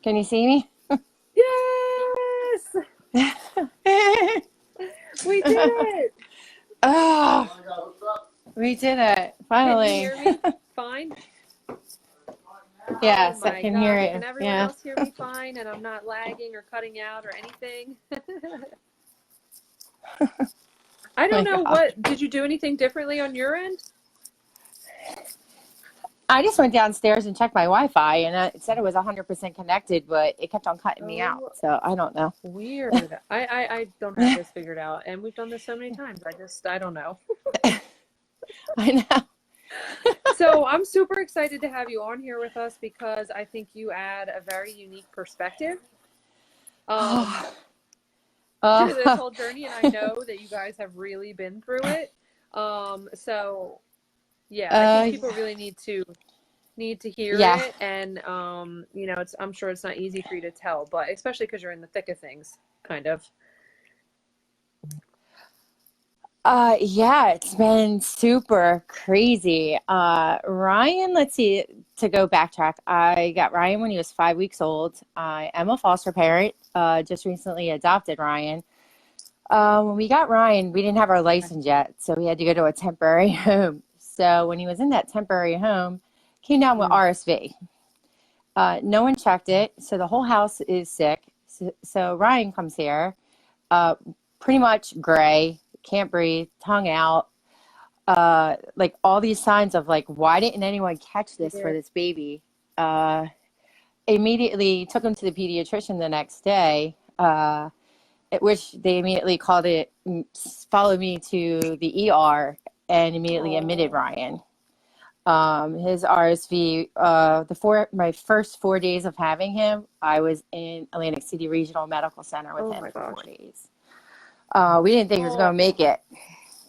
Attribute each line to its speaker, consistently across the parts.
Speaker 1: Can you see me?
Speaker 2: Yes, we did it.
Speaker 1: Oh, we did it.
Speaker 2: Can you
Speaker 1: Finally.
Speaker 2: hear me fine? Oh
Speaker 1: Yes, I
Speaker 2: my
Speaker 1: can hear
Speaker 2: gosh. Can
Speaker 1: you.
Speaker 2: everyone
Speaker 1: Yeah.
Speaker 2: else hear me fine and I'm not lagging or cutting out or anything? I
Speaker 1: Oh
Speaker 2: don't
Speaker 1: my
Speaker 2: know
Speaker 1: God.
Speaker 2: what, did you do anything differently on your end?
Speaker 1: I just went downstairs and checked my Wi-Fi, and it said it was 100% connected, but it kept on cutting me out.
Speaker 2: Oh,
Speaker 1: So I don't know.
Speaker 2: weird. I don't have this figured out and we've done this so many times. I don't know.
Speaker 1: I know.
Speaker 2: So I'm super excited to have you on here with us because I think you add a very unique perspective. Um,
Speaker 1: Oh,
Speaker 2: to this
Speaker 1: oh,
Speaker 2: whole journey, and I know that you guys have really been through it. So yeah, I think
Speaker 1: uh,
Speaker 2: people really need to hear
Speaker 1: yeah.
Speaker 2: it, and it's I'm sure it's not easy for you to tell, but especially because you're in the thick of things, kind of.
Speaker 1: Yeah, it's been super crazy. Ryan, let's see, to go backtrack, I got Ryan when he was 5 weeks old. I am a foster parent, just recently adopted Ryan. When we got Ryan, we didn't have our license yet, so we had to go to a temporary home. So when he was in that temporary home, came down with
Speaker 2: Mm.
Speaker 1: RSV. No one checked it, so the whole house is sick. So Ryan comes here, uh, pretty much gray, can't breathe, tongue out, like all these signs of like, why didn't anyone catch this
Speaker 2: Yeah.
Speaker 1: for this baby? Uh, Immediately took him to the pediatrician the next day, at which they immediately called it, followed me to the ER and immediately admitted
Speaker 2: Oh,
Speaker 1: Ryan. His RSV, my first 4 days of having him, I was in Atlantic City Regional Medical Center with
Speaker 2: oh
Speaker 1: him
Speaker 2: my
Speaker 1: for
Speaker 2: gosh.
Speaker 1: 4 days. We didn't think he was going to
Speaker 2: Oh,
Speaker 1: make it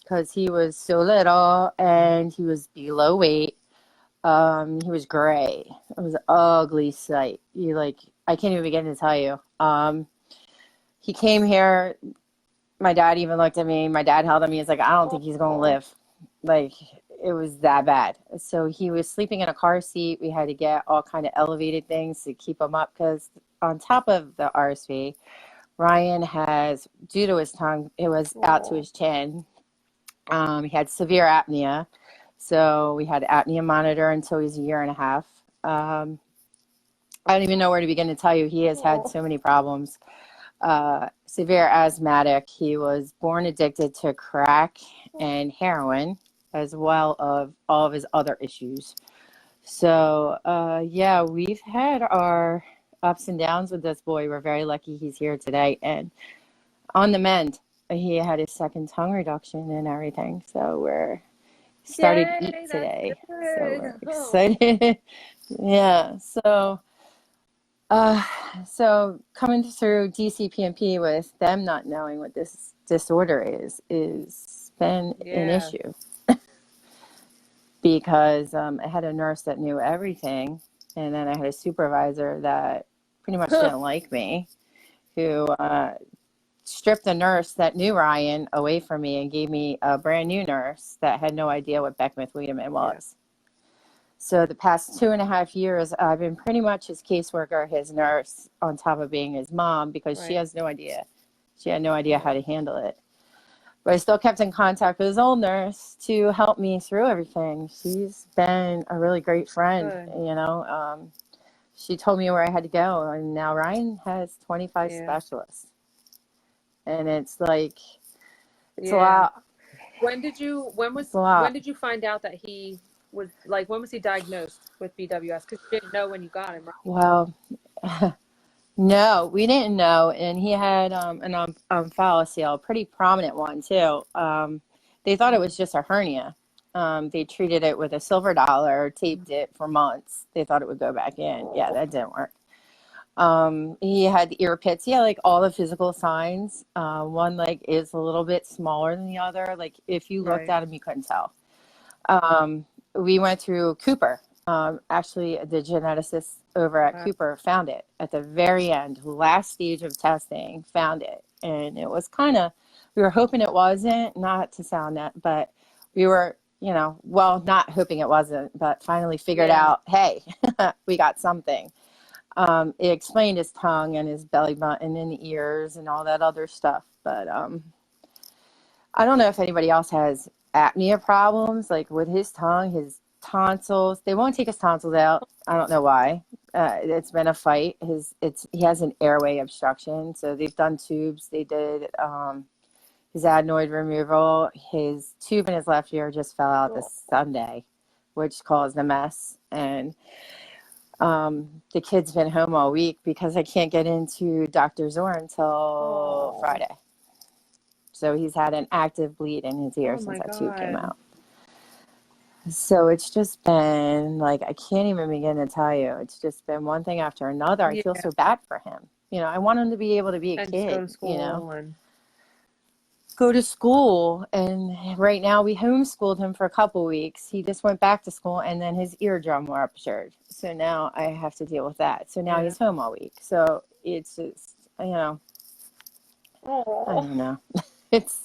Speaker 1: because he was so little and he was below weight. He was gray. It was an ugly sight. I can't even begin to tell you. He came here. My dad even looked at me. My dad held him. He was like, I don't think he's going to
Speaker 2: oh,
Speaker 1: live. Like, it was that bad. So he was sleeping in a car seat. We had to get all kind of elevated things to keep him up because on top of the RSV, Ryan has, due to his tongue, it was out to
Speaker 2: oh.
Speaker 1: his chin. He had severe apnea. So we had apnea monitor until he was a year and a half. I don't even know where to begin to tell you. He has had
Speaker 2: Oh.
Speaker 1: so many problems. Severe asthmatic. He was born addicted to crack and heroin, as well of all of his other issues. So, yeah, we've had our ups and downs with this boy. We're very lucky he's here today and on the mend. He had his second tongue reduction and everything. So we're started to eat
Speaker 2: Yay, that's
Speaker 1: today. So we're
Speaker 2: good. Oh.
Speaker 1: excited. Yeah. Uh, so coming through DCPMP with them not knowing what this disorder is been an
Speaker 2: Yeah.
Speaker 1: issue because I had a nurse that knew everything, and then I had a supervisor that pretty much didn't like me, who stripped the nurse that knew Ryan away from me and gave me a brand new nurse that had no idea what Beckman Wiedemann
Speaker 2: Yeah.
Speaker 1: was. So the past 2.5 years, I've been pretty much his caseworker, his nurse, on top of being his mom because she
Speaker 2: Right.
Speaker 1: has no idea. She had no idea how
Speaker 2: Yeah.
Speaker 1: to handle it. But I still kept in contact with his old nurse to help me through everything. She's been a really great friend,
Speaker 2: Good.
Speaker 1: you know. She told me where I had to go, and now Ryan has 25
Speaker 2: Yeah.
Speaker 1: specialists. And it's like, it's a
Speaker 2: Yeah.
Speaker 1: lot. It's a
Speaker 2: When
Speaker 1: lot.
Speaker 2: did you find out that he was like when was he diagnosed with BWS? Because you didn't know when you got him, right?
Speaker 1: Well, no, we didn't know, and he had an omphalocele, a pretty prominent one too. They thought it
Speaker 2: Mm.
Speaker 1: was just a hernia. They treated it with a silver dollar, taped it for months. They thought it would go back in. Yeah,
Speaker 2: Oh,
Speaker 1: that didn't work. He had ear pits. He had like all the physical signs. One leg is a little bit smaller than the other. Like if you looked
Speaker 2: right.
Speaker 1: at him, you couldn't tell. Um, we went through Cooper. Actually, the geneticist over at
Speaker 2: Wow.
Speaker 1: Cooper found it at the very end, last stage of testing, found it. And it was kind of, we were hoping it wasn't, not to sound that, but we were, well, not hoping it wasn't, but finally figured
Speaker 2: Yeah.
Speaker 1: out, hey, we got something. It explained his tongue and his belly button and ears and all that other stuff. But I don't know if anybody else has apnea problems, like with his tongue, his tonsils. They won't take his tonsils out. I don't know why. It's been a fight. He has an airway obstruction, so they've done tubes. They did his adenoid removal. His tube in his left ear just fell out this Sunday, which caused a mess. And the kid's been home all week because I can't get into Dr. Zor until Friday. So he's had an active bleed in his ear since that tube came out. So it's just been like, I can't even begin to tell you. It's just been one thing after another. I feel so bad for him. You know, I want him to be able to be a kid,
Speaker 2: go to school,
Speaker 1: you know, go to school. And right now we homeschooled him for a couple weeks. He just went back to school and then his eardrum ruptured. So now I have to deal with that. So now he's home all week. So it's just, you know, I don't know. It's,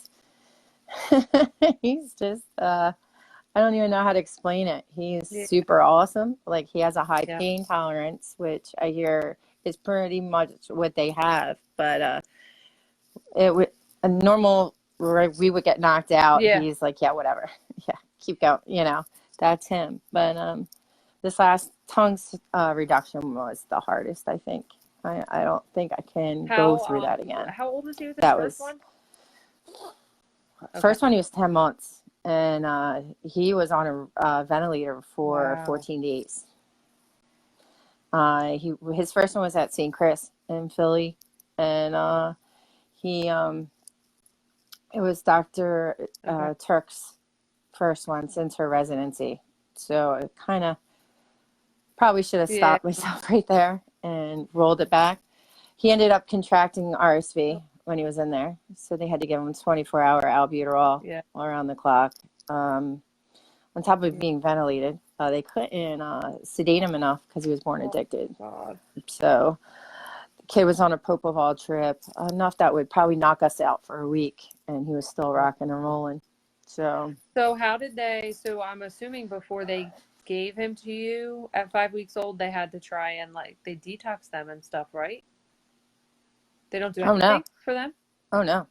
Speaker 1: he's just, I don't even know how to explain it. He's super awesome. Like, he has a high pain tolerance, which I hear is pretty much what they have. But it would a normal, we would get knocked out. He's like, yeah, whatever. Yeah, keep going. You know, that's him. But this last tongue reduction was the hardest, I think. I don't think I can go through that again.
Speaker 2: How old was he with the first one?
Speaker 1: First one, he was 10 months. And he was on a ventilator for 14 days. His first one was at St. Chris in Philly. And it was Dr. Turk's first one since her residency. So it kind of probably should have stopped myself right there and rolled it back. He ended up contracting RSV when he was in there. So they had to give him 24-hour albuterol all around the clock. On top of being ventilated, they couldn't sedate him enough because he was born addicted. So the kid was on a propofol trip, enough that would probably knock us out for a week, and he was still rocking and rolling. So
Speaker 2: how did they, so I'm assuming before they gave him to you at 5 weeks old, they had to try and they detox them and stuff, right? They don't do anything for them?
Speaker 1: Oh, no.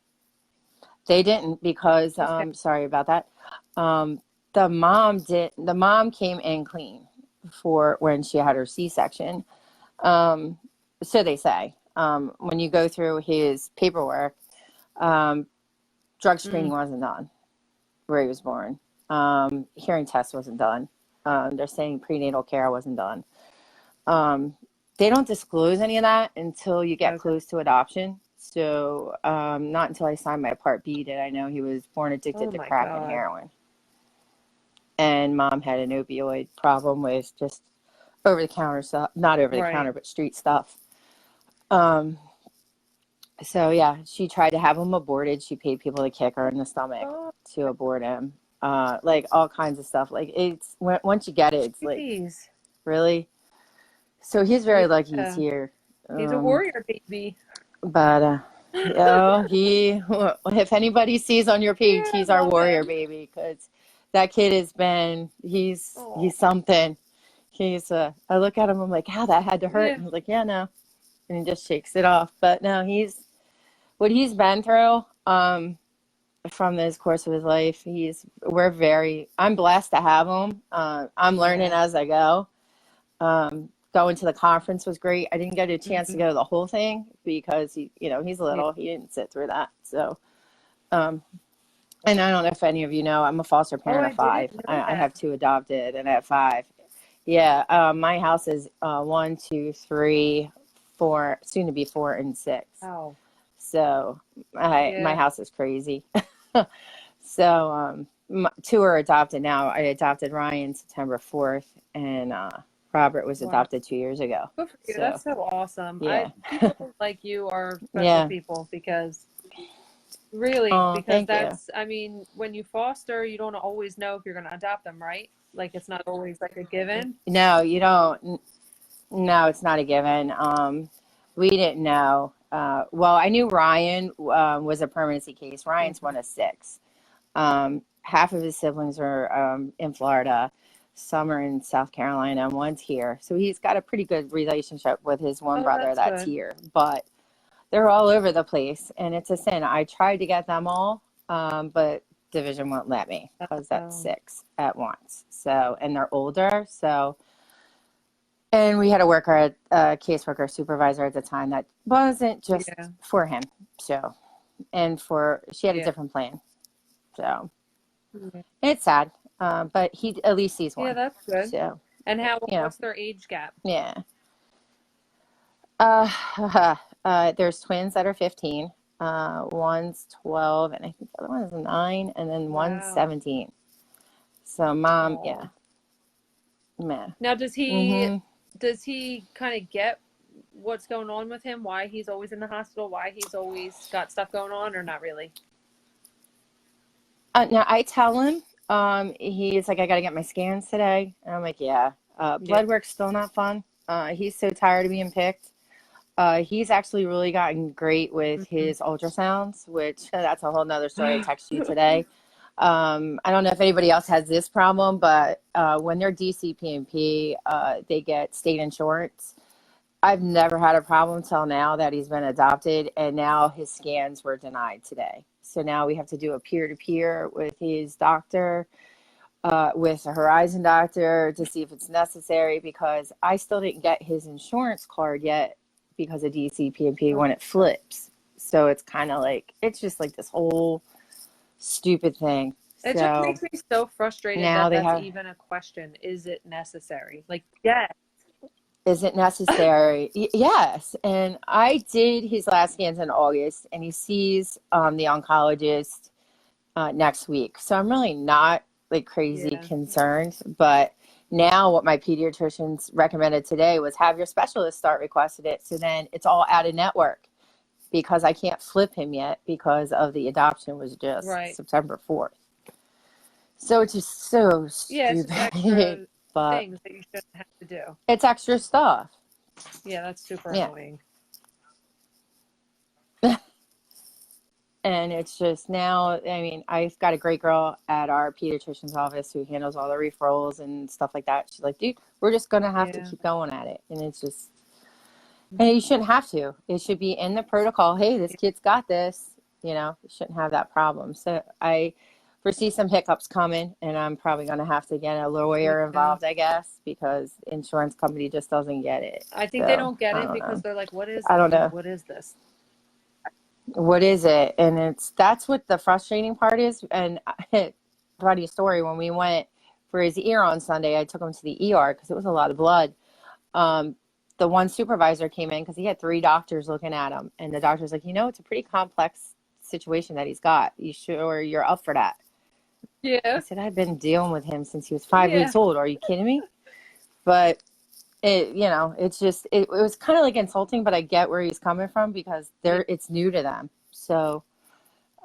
Speaker 1: They didn't because, sorry about that. The mom came in clean for when she had her C-section. So they say, when you go through his paperwork, drug screening wasn't done where he was born. Hearing test wasn't done. They're saying prenatal care wasn't done. They don't disclose any of that until you get close to adoption. So not until I signed my Part B did I know he was born addicted to crack and heroin. And mom had an opioid problem with just over-the-counter stuff, not over-the-counter, but street stuff. So, yeah, she tried to have him aborted. She paid people to kick her in the stomach to abort him. Like, all kinds of stuff. Like, it's once you get it, it's like, really? So he's very lucky he's here.
Speaker 2: He's a warrior baby.
Speaker 1: But, if anybody sees on your page, he's our warrior baby, because that kid has been, he's something. I look at him, I'm like, how that had to hurt. And he's like, yeah, no. And he just shakes it off. But no, what he's been through, from this course of his life, I'm blessed to have him. I'm learning as I go. Going to the conference was great. I didn't get a chance to go to the whole thing because he's little. He didn't sit through that. So, and I don't know if any of you know, I'm a foster parent of 5. I have 2 adopted, and I have 5. Yeah, my house is 1, 2, 3, 4, soon to be 4 and 6.
Speaker 2: Oh.
Speaker 1: So my house is crazy. So 2 are adopted now. I adopted Ryan September 4th, and Robert was adopted 2 years ago.
Speaker 2: Good for you. So, that's so awesome. Yeah. People like you are special people because that's, I mean, when you foster, you don't always know if you're going to adopt them, right? Like, it's not always like a given.
Speaker 1: No, you don't. No, it's not a given. We didn't know. Well, I knew Ryan was a permanency case. Ryan's one of 6. Half of his siblings are in Florida. some are in South Carolina and one's here. So he's got a pretty good relationship with his one
Speaker 2: Oh,
Speaker 1: brother
Speaker 2: that's
Speaker 1: that's
Speaker 2: good.
Speaker 1: here. But they're all over the place, and it's a sin. I tried to get them all, but division won't let me because that's
Speaker 2: Oh,
Speaker 1: 6 at once. So, and they're older. So, and we had a caseworker supervisor at the time that wasn't just
Speaker 2: yeah,
Speaker 1: for him. So, and she had a
Speaker 2: yeah,
Speaker 1: different plan. So
Speaker 2: yeah.
Speaker 1: it's sad, but he at least sees
Speaker 2: Yeah,
Speaker 1: one.
Speaker 2: that's good.
Speaker 1: So,
Speaker 2: And
Speaker 1: you know,
Speaker 2: what's their age gap?
Speaker 1: yeah. There's twins that are 15. One's 12, and I think the other one is 9, and then one's
Speaker 2: Wow.
Speaker 1: 17. So, mom, yeah,
Speaker 2: Oh.
Speaker 1: man.
Speaker 2: Now,
Speaker 1: Mm-hmm.
Speaker 2: does he kind of get what's going on with him? Why he's always in the hospital? Why he's always got stuff going on, or not really?
Speaker 1: Now I tell him, he's like, I got to get my scans today. And I'm like, yeah.
Speaker 2: Yeah.
Speaker 1: Blood work's still not fun. He's so tired of being picked. He's actually really gotten great with
Speaker 2: Mhm.
Speaker 1: his ultrasounds, which that's a whole nother story. I texted you today. I don't know if anybody else has this problem, but when they're DCPNP, they get state insurance. I've never had a problem till now that he's been adopted, and now his scans were denied today. So now we have to do a peer-to-peer with his doctor, with a Horizon doctor to see if it's necessary because I still didn't get his insurance card yet because of DCPNP when it flips. So it's kind of like, it's just like this whole stupid thing.
Speaker 2: It just
Speaker 1: So
Speaker 2: makes me so frustrated
Speaker 1: now
Speaker 2: that
Speaker 1: they
Speaker 2: that's
Speaker 1: have,
Speaker 2: even a question. Is it necessary? Like, yeah,
Speaker 1: is it necessary? Yes. And I did his last scans in August, and he sees the oncologist next week. So I'm really not like crazy
Speaker 2: yeah,
Speaker 1: concerned. But now what my pediatricians recommended today was have your specialist start requesting it. So then it's all out of network because I can't flip him yet because of the adoption was just
Speaker 2: right.
Speaker 1: September 4th. So it's just so
Speaker 2: Yeah, it's just
Speaker 1: stupid.
Speaker 2: extra
Speaker 1: But
Speaker 2: things that you shouldn't have to do.
Speaker 1: it's extra stuff.
Speaker 2: Yeah, that's super
Speaker 1: Yeah.
Speaker 2: annoying.
Speaker 1: And it's just now, I mean, I've got a great girl at our pediatrician's office who handles all the referrals and stuff like that. She's like, dude, we're just going to have to
Speaker 2: Yeah.
Speaker 1: keep going at it. And it's just, and you shouldn't have to. It should be in the protocol. Hey, this kid's got this. You shouldn't have that problem. So I foresee some hiccups coming, and I'm probably going to have to get a lawyer
Speaker 2: Yeah.
Speaker 1: involved, I guess, because the insurance company just doesn't get it.
Speaker 2: I think they
Speaker 1: So
Speaker 2: don't get
Speaker 1: I
Speaker 2: it
Speaker 1: don't
Speaker 2: because
Speaker 1: know.
Speaker 2: they're like, what is
Speaker 1: I
Speaker 2: it?
Speaker 1: don't
Speaker 2: Like,
Speaker 1: know.
Speaker 2: what is this?
Speaker 1: What is it? And that's what the frustrating part is. And funny story, when we went for his ear on Sunday, I took him to the ER because it was a lot of blood. Um, the one supervisor came in because he had 3 doctors looking at him, and the doctor's like, it's a pretty complex situation that he's got. You sure you're up for that? I
Speaker 2: Yeah.
Speaker 1: said, I've been dealing with him since he was 5 weeks
Speaker 2: Yeah.
Speaker 1: old. Are you kidding me? But it's just it was kind of like insulting, but I get where he's coming from because
Speaker 2: Yeah.
Speaker 1: it's new to them. So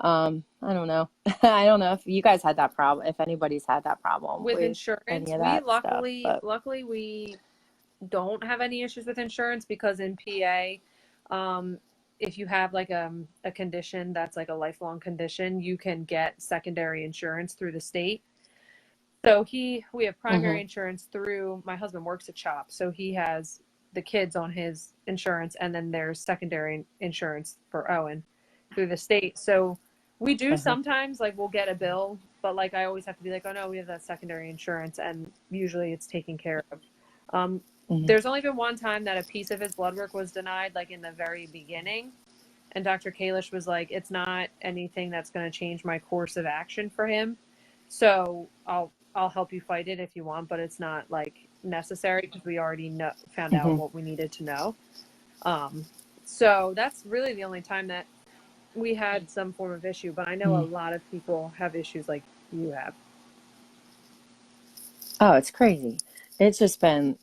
Speaker 1: I don't know. I don't know if you guys had that problem, if anybody's had that problem
Speaker 2: With
Speaker 1: with any
Speaker 2: insurance,
Speaker 1: of
Speaker 2: we
Speaker 1: that stuff, but
Speaker 2: luckily we don't have any issues with insurance because in PA, if you have like a condition that's like a lifelong condition, you can get secondary insurance through the state. So we have primary
Speaker 1: hmm
Speaker 2: insurance through my husband works at CHOP, so he has the kids on his insurance, and then there's secondary insurance for Owen through the state. So we do
Speaker 1: uh-huh.
Speaker 2: sometimes like we'll get a bill, but like I always have to be like, oh no, we have that secondary insurance, and usually it's taken care of.
Speaker 1: hmm
Speaker 2: There's only been one time that a piece of his blood work was denied, like in the very beginning, and Dr. Kalish was like, it's not anything that's going to change my course of action for him. So I'll help you fight it if you want, but it's not like necessary because we already found out
Speaker 1: hmm
Speaker 2: what we needed to know. So that's really the only time that we had some form of issue, but I know a
Speaker 1: hmm
Speaker 2: lot of people have issues like you have.
Speaker 1: Oh, it's crazy. It's just been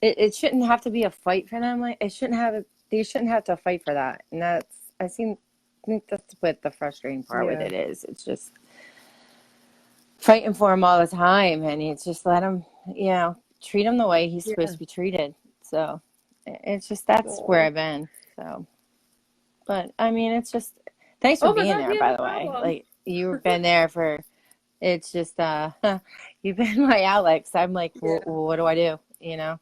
Speaker 1: it shouldn't have to be a fight for them. Like it shouldn't have they shouldn't have to fight for that. And I think that's what the frustrating part with
Speaker 2: Yeah.
Speaker 1: it is. It's just fighting for him all the time, and it's just let him, treat him the way he's supposed
Speaker 2: Yeah.
Speaker 1: to be treated. So it's just that's where
Speaker 2: Oh.
Speaker 1: I've been. So, but I mean, it's just thanks for
Speaker 2: Oh my
Speaker 1: being
Speaker 2: God,
Speaker 1: there,
Speaker 2: yeah,
Speaker 1: by
Speaker 2: no
Speaker 1: the way.
Speaker 2: problem.
Speaker 1: Like you've been there for it's just you've been my Alex. I'm like,
Speaker 2: Yeah.
Speaker 1: what do I do? You know,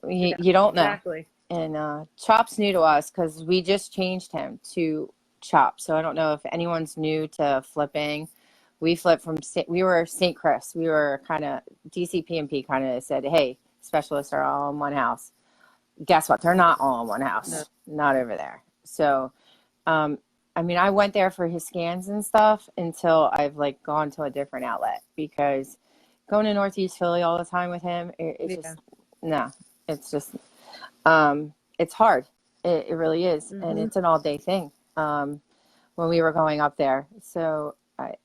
Speaker 2: Yeah.
Speaker 1: you don't know.
Speaker 2: Exactly.
Speaker 1: And Chop's new to us because we just changed him to Chop. So I don't know if anyone's new to flipping. We flipped from we were St. Chris. We were kind of DCP&P kind of said, hey, specialists are all in one house. Guess what? They're not all in one
Speaker 2: No.
Speaker 1: house. Not over there. So, I mean, I went there for his scans and stuff until I've like gone to a different outlet because going to Northeast Philly all the time with him, it
Speaker 2: Yeah.
Speaker 1: just no. It's just it's hard. It really is, and
Speaker 2: Mm-hmm.
Speaker 1: it's an all day thing. When we were going up there, so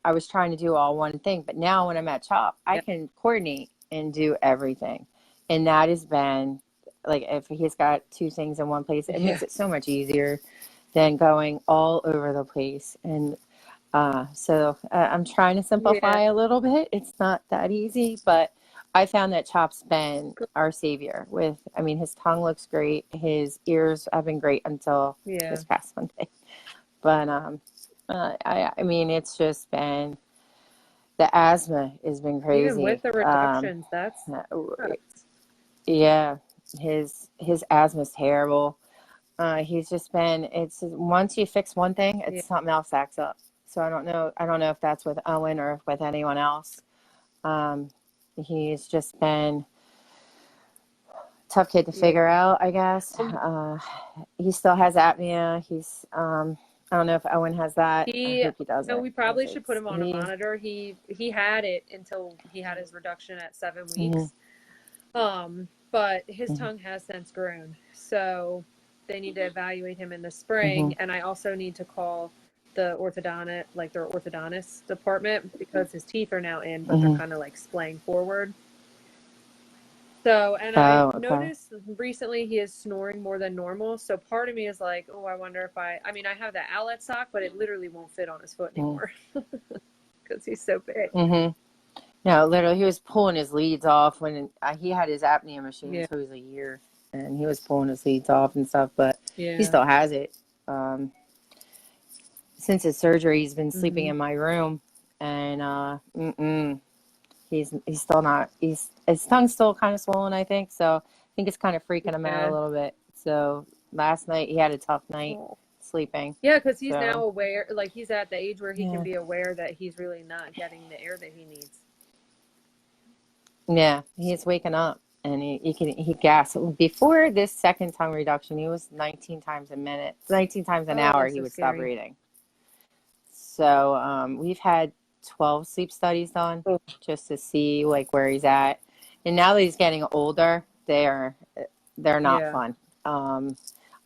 Speaker 1: I was trying to do all one thing, but now when I'm at Chop, I
Speaker 2: Yeah.
Speaker 1: can coordinate and do everything, and that has been like if he's got two things in one place, it
Speaker 2: Yeah.
Speaker 1: makes it so much easier than going all over the place. And so I'm trying to
Speaker 2: Yeah.
Speaker 1: simplify a little bit. It's not that easy, but I found that Chop's been our savior with, I mean, his tongue looks great. His ears have been great until
Speaker 2: Yeah.
Speaker 1: this past Sunday. But I mean, it's just been, the asthma has been
Speaker 2: Even with
Speaker 1: crazy.
Speaker 2: the reductions, that's nuts.
Speaker 1: Yeah, his asthma's terrible. He's just been, it's once you fix one thing,
Speaker 2: Yeah.
Speaker 1: it's something else acts up. So I don't know if that's with Owen or with anyone else. Um, he's just been tough kid to
Speaker 2: Yeah.
Speaker 1: figure out, I guess. He still has apnea. I don't know if Owen has that. I
Speaker 2: He,
Speaker 1: hope he
Speaker 2: no,
Speaker 1: doesn't,
Speaker 2: we
Speaker 1: because
Speaker 2: probably should put him on a monitor. He had it until he had his reduction at 7 weeks. But his
Speaker 1: mhm,
Speaker 2: tongue has since grown. So they need to evaluate him in the
Speaker 1: mhm,
Speaker 2: spring. And I also need to call the orthodontist, like their orthodontist department, because his teeth are now in, but they're
Speaker 1: mhm.
Speaker 2: kind of like splaying forward. So, and I
Speaker 1: Oh, okay.
Speaker 2: noticed recently he is snoring more than normal. So part of me is like, oh, I wonder if I mean, I have that outlet sock, but it literally won't fit on his foot anymore because he's so big.
Speaker 1: Mm-hmm. No, literally, he was pulling his leads off when he had his apnea machine
Speaker 2: Yeah.
Speaker 1: until he was a year, and he was pulling his leads off and stuff, but he
Speaker 2: Yeah.
Speaker 1: still has it. Um, since his surgery, he's been sleeping
Speaker 2: Mm-hmm.
Speaker 1: in my room, and he's still not. His tongue's still kind of swollen, I think. So I think it's kind of freaking him out a
Speaker 2: Yeah.
Speaker 1: little bit. So last night he had a tough night
Speaker 2: Oh.
Speaker 1: sleeping.
Speaker 2: Yeah, because he's now
Speaker 1: So
Speaker 2: aware, like he's at the age where he can
Speaker 1: yeah,
Speaker 2: be aware that he's really not getting the air that he needs.
Speaker 1: yeah, he's waking up, and he gasps. Before this second tongue reduction, he was 19 times a minute, 19 times an
Speaker 2: Oh,
Speaker 1: hour.
Speaker 2: that's
Speaker 1: He
Speaker 2: so
Speaker 1: would stop
Speaker 2: scary.
Speaker 1: breathing. So we've had 12 sleep studies done
Speaker 2: Oh.
Speaker 1: just to see like where he's at. And now that he's getting older, they're not
Speaker 2: Yeah.
Speaker 1: fun.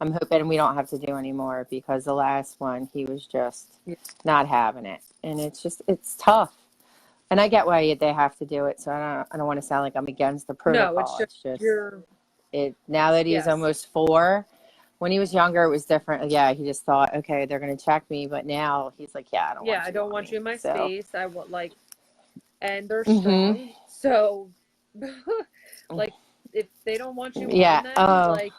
Speaker 1: I'm hoping we don't have to do any more because the last one he was just
Speaker 2: Yeah.
Speaker 1: not having it, and it's tough. And I get why they have to do it, so I don't want to sound like I'm against the
Speaker 2: No, it's
Speaker 1: protocol.
Speaker 2: just
Speaker 1: It's just
Speaker 2: you're,
Speaker 1: it now that he's
Speaker 2: yes.
Speaker 1: almost 4. When he was younger, it was different. Yeah, he just thought, okay, they're going to check me. But now he's like, yeah, I don't
Speaker 2: Yeah,
Speaker 1: want
Speaker 2: I
Speaker 1: you
Speaker 2: don't
Speaker 1: on
Speaker 2: want you
Speaker 1: me.
Speaker 2: in my
Speaker 1: So,
Speaker 2: space. I want like, and they're
Speaker 1: hmm
Speaker 2: strong. So, like, if they don't want you on
Speaker 1: yeah.
Speaker 2: them,
Speaker 1: Oh,
Speaker 2: like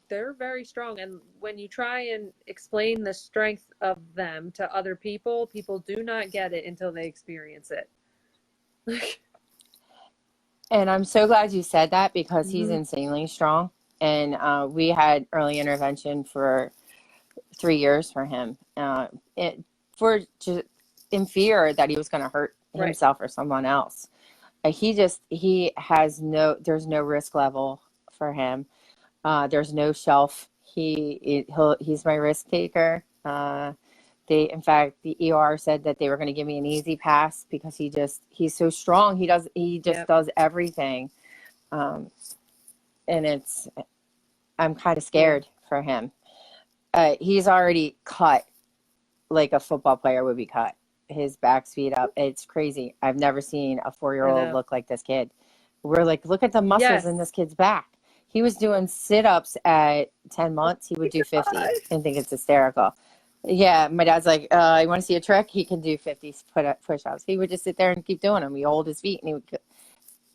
Speaker 2: they're very strong. And when you try and explain the strength of them to other people, people do not get it until they experience it.
Speaker 1: and I'm so glad you said that because he's
Speaker 2: Hmm.
Speaker 1: insanely strong. And we had early intervention for 3 years for him. For just in fear that he was going to hurt
Speaker 2: Right.
Speaker 1: himself or someone else. He has there's no risk level for him. There's no shelf. He's my risk taker. In fact, the ER said that they were going to give me an easy pass because he's so strong. He just
Speaker 2: Yep.
Speaker 1: does everything. Um, and I'm kind of
Speaker 2: Yeah.
Speaker 1: scared for him. He's already cut like a football player would be cut. His back speed up. It's crazy. I've never seen a 4 year
Speaker 2: I
Speaker 1: old
Speaker 2: know.
Speaker 1: look like this kid. We're like, look at the muscles in
Speaker 2: Yes.
Speaker 1: this kid's back. He was doing sit ups at 10 months. He would do 50
Speaker 2: God.
Speaker 1: and think it's hysterical. Yeah, my dad's like, you want to see a trick? He can do 50 push ups. He would just sit there and keep doing them. He hold his feet and he would,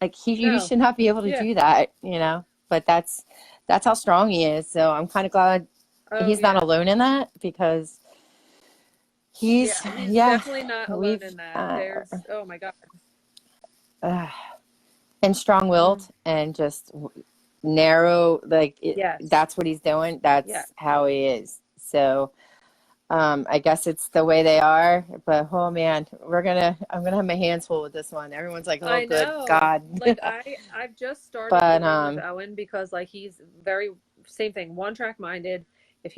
Speaker 1: like, you
Speaker 2: No.
Speaker 1: should not be able to
Speaker 2: Yeah.
Speaker 1: do that, you know? But that's how strong he is. So I'm kind of glad
Speaker 2: Oh
Speaker 1: he's not
Speaker 2: yeah.
Speaker 1: alone in that because He's,
Speaker 2: Yeah, he's
Speaker 1: yeah,
Speaker 2: definitely not alone
Speaker 1: we've,
Speaker 2: in that. There's, oh my God.
Speaker 1: uh, and strong-willed
Speaker 2: Mm,
Speaker 1: and just narrow, like
Speaker 2: yes.
Speaker 1: that's what he's doing.
Speaker 2: Yeah.
Speaker 1: That's how he is. So, I guess it's the way they are, but oh man, I'm gonna have my hands full with this one. Everyone's like, "Oh,
Speaker 2: I
Speaker 1: good
Speaker 2: know.
Speaker 1: God,"
Speaker 2: Like I've just started
Speaker 1: but
Speaker 2: doing with Owen because like he's very same thing, one track minded. If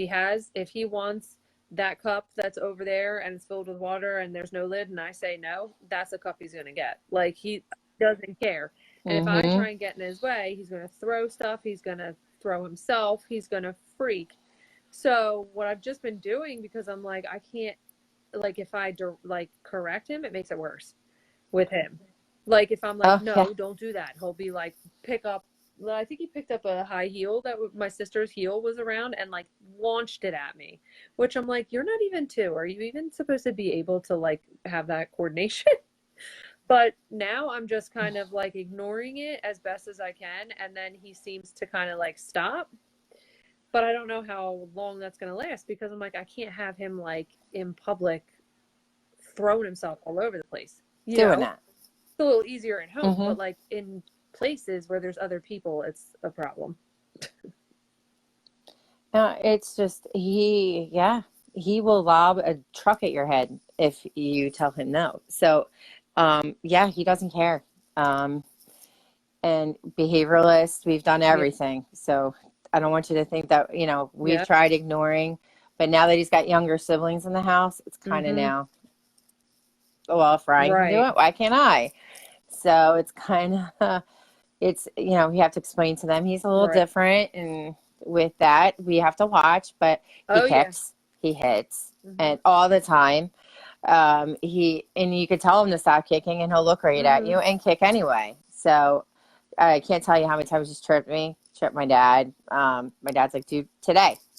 Speaker 2: he wants that cup that's over there and it's filled with water and there's no lid and I say no, that's a cup he's gonna get. Like he doesn't care. And if I
Speaker 1: hmm
Speaker 2: try and get in his way, he's gonna throw stuff, he's gonna throw himself, he's gonna freak. So what I've just been doing because I'm like I can't like if I like correct him, it makes it worse with him. Like if I'm like,
Speaker 1: oh yeah,
Speaker 2: no, don't do that. He'll be like, pick up. Well, I think he picked up a high heel that my sister's heel was around and like launched it at me, which I'm like, you're not even two. Are you even supposed to be able to like have that coordination? But now I'm just kind of like ignoring it as best as I can. And then he seems to kind of like stop. But I don't know how long that's going to last because I'm like, I can't have him like in public throwing himself all over the place, you
Speaker 1: doing
Speaker 2: know?
Speaker 1: that.
Speaker 2: A little easier at home,
Speaker 1: hmm
Speaker 2: but like in places where there's other people, it's a problem.
Speaker 1: No, it's just yeah, he will lob a truck at your head if you tell him no. So, yeah, he doesn't care. Um, and behavioralist, we've done
Speaker 2: Yeah.
Speaker 1: everything. So I don't want you to think that, we've
Speaker 2: Yeah.
Speaker 1: tried ignoring, but now that he's got younger siblings in the house, it's kind of
Speaker 2: Mm-hmm.
Speaker 1: now, oh, well, if Ryan can do
Speaker 2: Right.
Speaker 1: it, why can't I? So it's kind of, it's, we have to explain to them he's a little
Speaker 2: Right.
Speaker 1: different. And with that, we have to watch, but he
Speaker 2: Oh yeah.
Speaker 1: kicks, he hits,
Speaker 2: Mm-hmm.
Speaker 1: and all the time. And you could tell him to stop kicking and he'll look right at
Speaker 2: Mm-hmm.
Speaker 1: you and kick anyway. So I can't tell you how many times he's tripped me, tripped my dad. My dad's like, dude,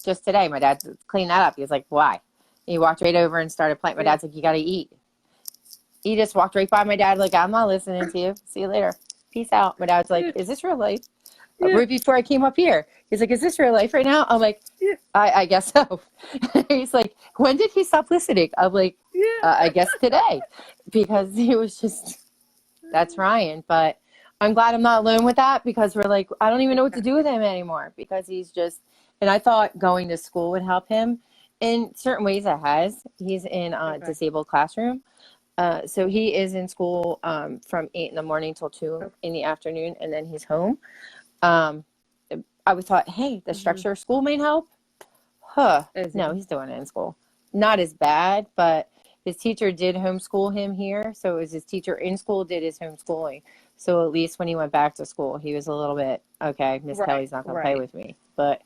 Speaker 1: just today, my dad's clean that up. He was like, why? He walked right over and started playing. My
Speaker 2: Yeah.
Speaker 1: dad's like, you got to eat. He just walked right by my dad, like, I'm not listening to you. See you later. Peace out. My dad's like,
Speaker 2: Yeah.
Speaker 1: is this real life?
Speaker 2: Yeah.
Speaker 1: Right before I came up here, he's like, is this real life right now? I'm like,
Speaker 2: Yeah.
Speaker 1: I guess so. He's like, when did he stop listening? I'm like, I
Speaker 2: Yeah.
Speaker 1: guess today, because he was just, that's Ryan. But I'm glad I'm not alone with that because we're like, I don't even know what to
Speaker 2: Yeah.
Speaker 1: do with him anymore because he's just, and I thought going to school would help him. In certain ways, it has. He's in a
Speaker 2: Okay.
Speaker 1: disabled classroom. So he is in school from 8 in the morning till 2
Speaker 2: Okay.
Speaker 1: in the afternoon, and then he's home. Um, I was thought, hey, the
Speaker 2: Mm-hmm.
Speaker 1: structure of school may help. Huh.
Speaker 2: Is
Speaker 1: No,
Speaker 2: he?
Speaker 1: he's doing it in school. Not as bad, but his teacher did homeschool him here. So it was his teacher in school did his homeschooling. So at least when he went back to school, he was a little bit, okay, Miss
Speaker 2: Right.
Speaker 1: Kelly's not going to play
Speaker 2: Right.
Speaker 1: with me. But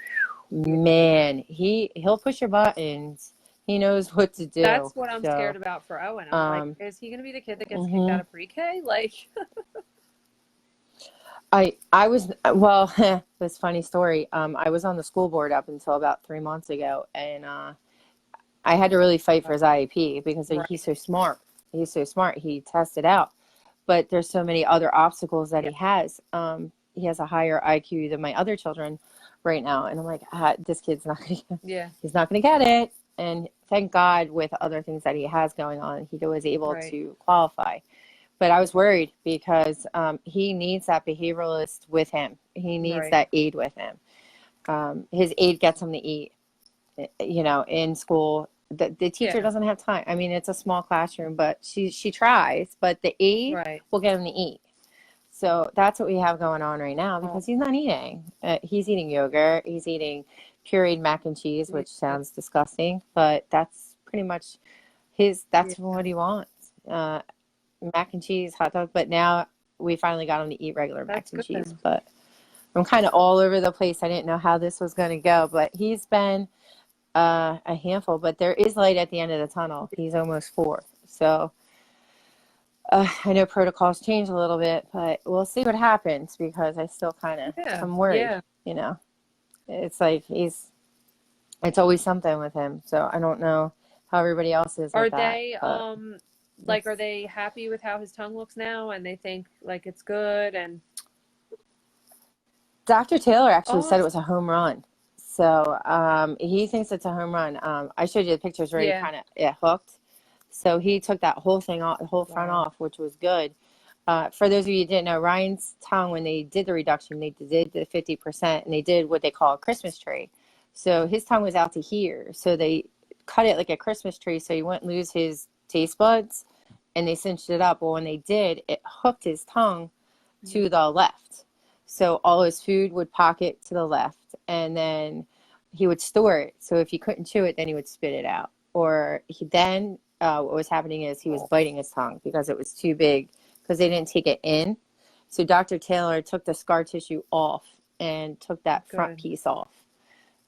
Speaker 2: Yeah.
Speaker 1: man, he'll push your buttons. He knows what to do.
Speaker 2: That's what I'm scared
Speaker 1: So,
Speaker 2: about for Owen. I'm like,
Speaker 1: um,
Speaker 2: is he gonna be the kid that gets kicked out
Speaker 1: mhm.
Speaker 2: of pre-K? Like,
Speaker 1: I was well. This funny story. I was on the school board up until about 3 months ago, and I had to really fight for his IEP because
Speaker 2: right.
Speaker 1: he's so smart. He's so smart. He tested out, but there's so many other obstacles that
Speaker 2: Yeah.
Speaker 1: he has. He has a higher IQ than my other children right now, and I'm like, this kid's not gonna,
Speaker 2: Yeah.
Speaker 1: he's not gonna get it. And thank God, with other things that he has going on, he was able
Speaker 2: Right.
Speaker 1: to qualify. But I was worried because he needs that behavioralist with him. He needs
Speaker 2: Right.
Speaker 1: that aide with him. His aide gets him to eat, in school. The teacher
Speaker 2: Yeah.
Speaker 1: doesn't have time. I mean, it's a small classroom, but she tries, but the aide
Speaker 2: Right.
Speaker 1: will get him to eat. So that's what we have going on right now
Speaker 2: Oh,
Speaker 1: because he's not eating. He's eating yogurt. He's eating pureed mac and cheese,
Speaker 2: yeah.
Speaker 1: which sounds disgusting, but that's pretty much
Speaker 2: Yeah.
Speaker 1: that's what he wants. Mac and cheese, hot dog. But now we finally got him to eat regular mac
Speaker 2: That's
Speaker 1: and cheese.
Speaker 2: good.
Speaker 1: But I'm kind of all over the place. I didn't know how this was going to go, but he's been a handful. But there is light at the end of the tunnel. He's almost 4. So I know protocols change a little bit, but we'll see what happens because I still
Speaker 2: Yeah.
Speaker 1: I'm worried,
Speaker 2: Yeah.
Speaker 1: you know. It's like it's always something with him. So I don't know how everybody else is
Speaker 2: Are
Speaker 1: with that,
Speaker 2: they
Speaker 1: but
Speaker 2: like are
Speaker 1: it's,
Speaker 2: they happy with how his tongue looks now and they think like it's good and
Speaker 1: Dr. Taylor actually said it
Speaker 2: awesome.
Speaker 1: was a home run. So he thinks it's a home run. I showed you the pictures where he
Speaker 2: Yeah.
Speaker 1: kind of it hooked. So he took that whole thing off, the whole front
Speaker 2: Wow.
Speaker 1: off, which was good. For those of you who didn't know, Ryan's tongue, when they did the reduction, they did the 50%, and they did what they call a Christmas tree. So his tongue was out to here. So they cut it like a Christmas tree so he wouldn't lose his taste buds, and they cinched it up. Well, when they did, it hooked his tongue to the left. So all his food would pocket to the left, and then he would store it. So if he couldn't chew it, then he would spit it out. Or what was happening is he was biting his tongue because it was too big because they didn't take it in. So Dr. Taylor took the scar tissue off and took that front
Speaker 2: Good.
Speaker 1: piece off.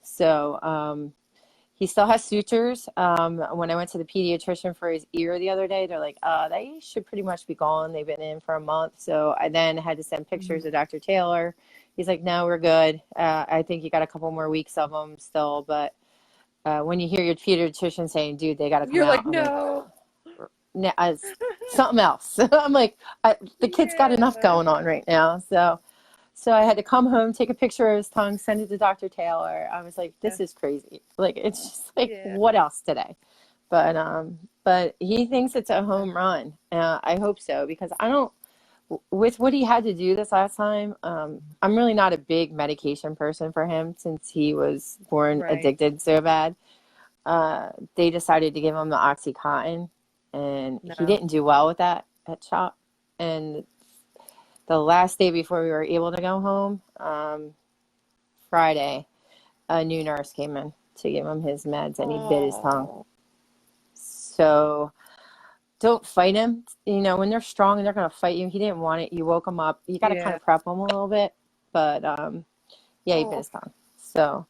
Speaker 1: So he still has sutures. When I went to the pediatrician for his ear the other day, they're like, they should pretty much be gone. They've been in for a month. So I then had to send pictures of Dr. Taylor. He's like, no, we're good. I think you got a couple more weeks of them still. But when you hear your pediatrician saying, dude, they got to come
Speaker 2: You're like,
Speaker 1: out, I'm like,
Speaker 2: no.
Speaker 1: no, something else. I'm like, the kid's got enough
Speaker 2: Yeah.
Speaker 1: going on right now. So I had to come home, take a picture of his tongue, send it to Dr. Taylor. I was like, this is crazy. Like, it's just like,
Speaker 2: Yeah.
Speaker 1: what else today? But he thinks it's a home run. I hope so, because I don't, with what he had to do this last time, I'm really not a big medication person for him since he was born
Speaker 2: Right.
Speaker 1: addicted so bad. They decided to give him the Oxycontin, and he
Speaker 2: No.
Speaker 1: didn't do well with that at CHOP. And the last day before we were able to go home, Friday, a new nurse came in to give him his meds, and he bit his tongue.
Speaker 2: Oh.
Speaker 1: So don't fight him. You know, when they're strong and they're going to fight you, he didn't want it. You woke him up. You got to kind
Speaker 2: Yeah.
Speaker 1: of prep him a little bit. But yeah, he bit his tongue. So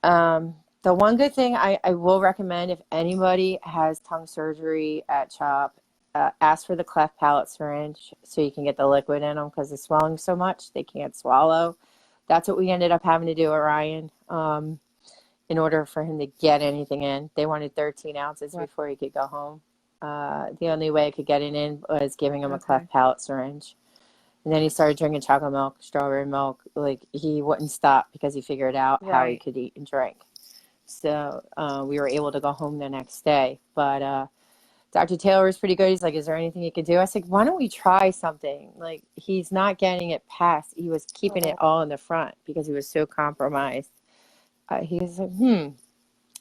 Speaker 1: the one good thing I will recommend, if anybody has tongue surgery at CHOP, ask for the cleft palate syringe so you can get the liquid in them, because it's swelling so much they can't swallow. That's what we ended up having to do with Ryan. In order for him to get anything in, they wanted 13 ounces
Speaker 2: Wow.
Speaker 1: before he could go home. The only way I could get it in was giving him a
Speaker 2: Okay.
Speaker 1: cleft palate syringe. And then he started drinking chocolate milk, strawberry milk. Like, he wouldn't stop because he figured out how he
Speaker 2: Right.
Speaker 1: could eat and drink. So we were able to go home the next day. But Dr. Taylor was pretty good. He's like, is there anything you could do? I said, why don't we try something? Like, he's not getting it past. He was keeping it all in the front because he was so compromised. He was like,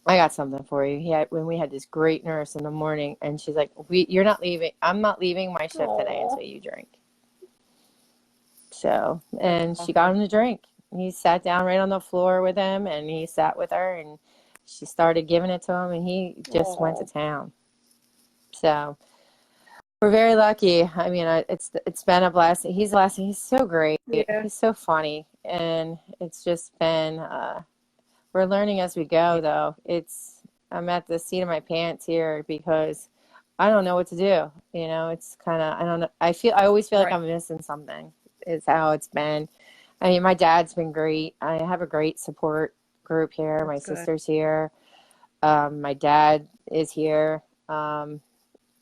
Speaker 1: I got something for you. When we had this great nurse in the morning, and she's like, you're not leaving. I'm not leaving my shift today until you drink. So, and she got him to drink. He sat down right on the floor with him, and he sat with her, and she started giving it to him, and he just went to town. So we're very lucky. I mean, it's been a blessing. He's a blessing. He's so great.
Speaker 2: Yeah.
Speaker 1: He's so funny, and it's just been. We're learning as we go, though. I'm at the seat of my pants here because I don't know what to do. You know, it's kind of, I don't know. I always feel like I'm missing something. Is how it's been. I mean, my dad's been great. I have a great support group here. My sister's here. My dad is here. And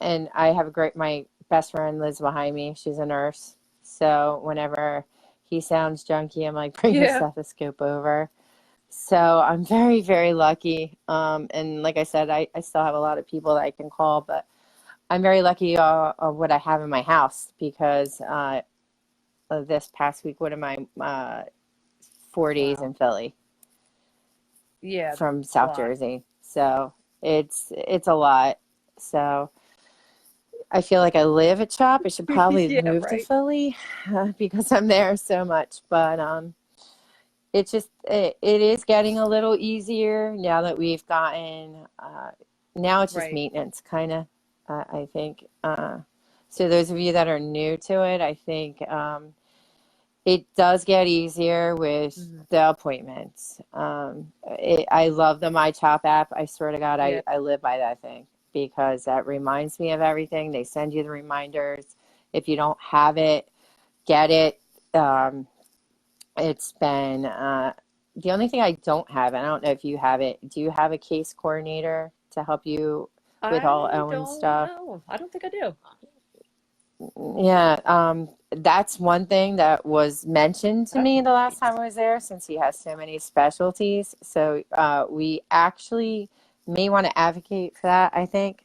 Speaker 1: I have my best friend lives behind me. She's a nurse. So whenever he sounds junky, I'm like, bring the stethoscope over. So I'm very, very lucky. And like I said, I still have a lot of people that I can call, but I'm very lucky of what I have in my house, because this past week, one of my 4 days in Philly.
Speaker 2: Yeah.
Speaker 1: From South Jersey. So it's a lot. So I feel like I live at CHOP. I should probably move to Philly because I'm there so much. But it is getting a little easier now that we've gotten, now it's just maintenance, kind of, I think. So those of you that are new to it, I think it does get easier with the appointments. I love the MyChop app. I swear to God, I live by that thing, because that reminds me of everything. They send you the reminders. If you don't have it, get it. It's been the only thing I don't have, and I don't know if you have it. Do you have a case coordinator to help you with all Owen's stuff?
Speaker 2: No, I don't think I do.
Speaker 1: Yeah, that's one thing that was mentioned to
Speaker 2: Oh,
Speaker 1: me the last
Speaker 2: nice.
Speaker 1: time I was there, since he has so many specialties. So we actually may want to advocate for that. I think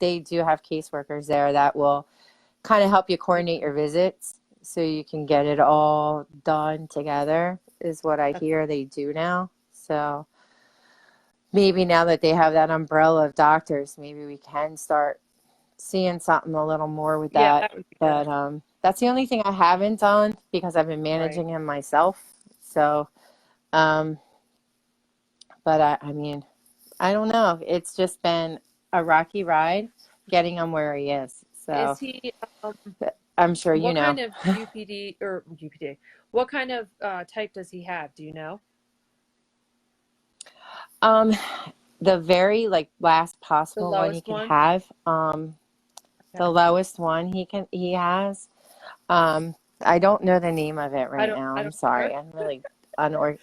Speaker 1: they do have caseworkers there that will kind of help you coordinate your visits so you can get it all done together, is what I
Speaker 2: Okay.
Speaker 1: hear they do now. So maybe now that they have that umbrella of doctors, maybe we can start seeing something a little more with
Speaker 2: Yeah,
Speaker 1: that.
Speaker 2: that would be
Speaker 1: But
Speaker 2: good.
Speaker 1: that's the only thing I haven't done because I've been
Speaker 2: Right.
Speaker 1: managing him myself. So, um, but I mean, I don't know. It's just been a rocky ride getting him where he is.
Speaker 2: Is
Speaker 1: So
Speaker 2: he, um,
Speaker 1: I'm sure you
Speaker 2: what
Speaker 1: know.
Speaker 2: kind of UPD or UPD? What kind of type does he have? Do you know?
Speaker 1: Um, the very like last
Speaker 2: The
Speaker 1: possible one he
Speaker 2: lowest
Speaker 1: can
Speaker 2: one?
Speaker 1: have, the
Speaker 2: Okay.
Speaker 1: lowest one he has. I don't know the name of it right now.
Speaker 2: I
Speaker 1: I'm
Speaker 2: don't
Speaker 1: sorry.
Speaker 2: either.
Speaker 1: I'm really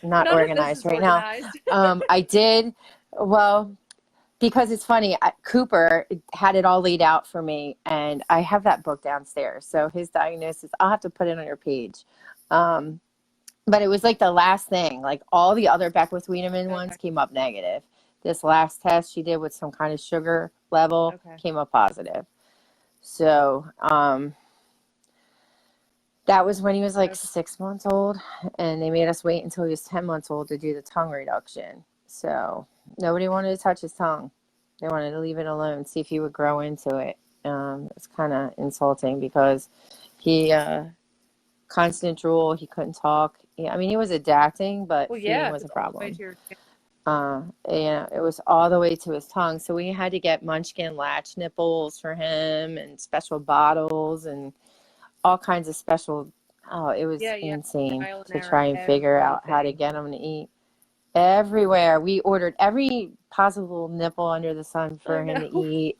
Speaker 1: not
Speaker 2: None of this
Speaker 1: organized
Speaker 2: is
Speaker 1: right now.
Speaker 2: organized.
Speaker 1: I did, well, because it's funny, Cooper had it all laid out for me, and I have that book downstairs. So his diagnosis, I'll have to put it on your page. Um, but it was like the last thing. Like all the other Beckwith Wiedemann ones
Speaker 2: Okay.
Speaker 1: came up negative. This last test she did with some kind of sugar level
Speaker 2: Okay.
Speaker 1: came up positive. So, that was when he was like
Speaker 2: Okay.
Speaker 1: 6 months old, and they made us wait until he was 10 months old to do the tongue reduction. So nobody wanted to touch his tongue. They wanted to leave it alone, see if he would grow into it. It's kind of insulting because he, constant drool, he couldn't talk. Yeah, I mean, he was adapting, but
Speaker 2: Well,
Speaker 1: feeding
Speaker 2: yeah, if
Speaker 1: was a
Speaker 2: it's all the way
Speaker 1: problem.
Speaker 2: to your
Speaker 1: It was all the way to his tongue. So we had to get munchkin latch nipples for him and special bottles and all kinds of special. Oh, it was
Speaker 2: yeah, yeah,
Speaker 1: insane
Speaker 2: trial and
Speaker 1: to
Speaker 2: error,
Speaker 1: try and figure out how to
Speaker 2: everything.
Speaker 1: get them to eat. Everywhere we ordered every possible nipple under the sun
Speaker 2: Oh
Speaker 1: for him to
Speaker 2: no.
Speaker 1: eat.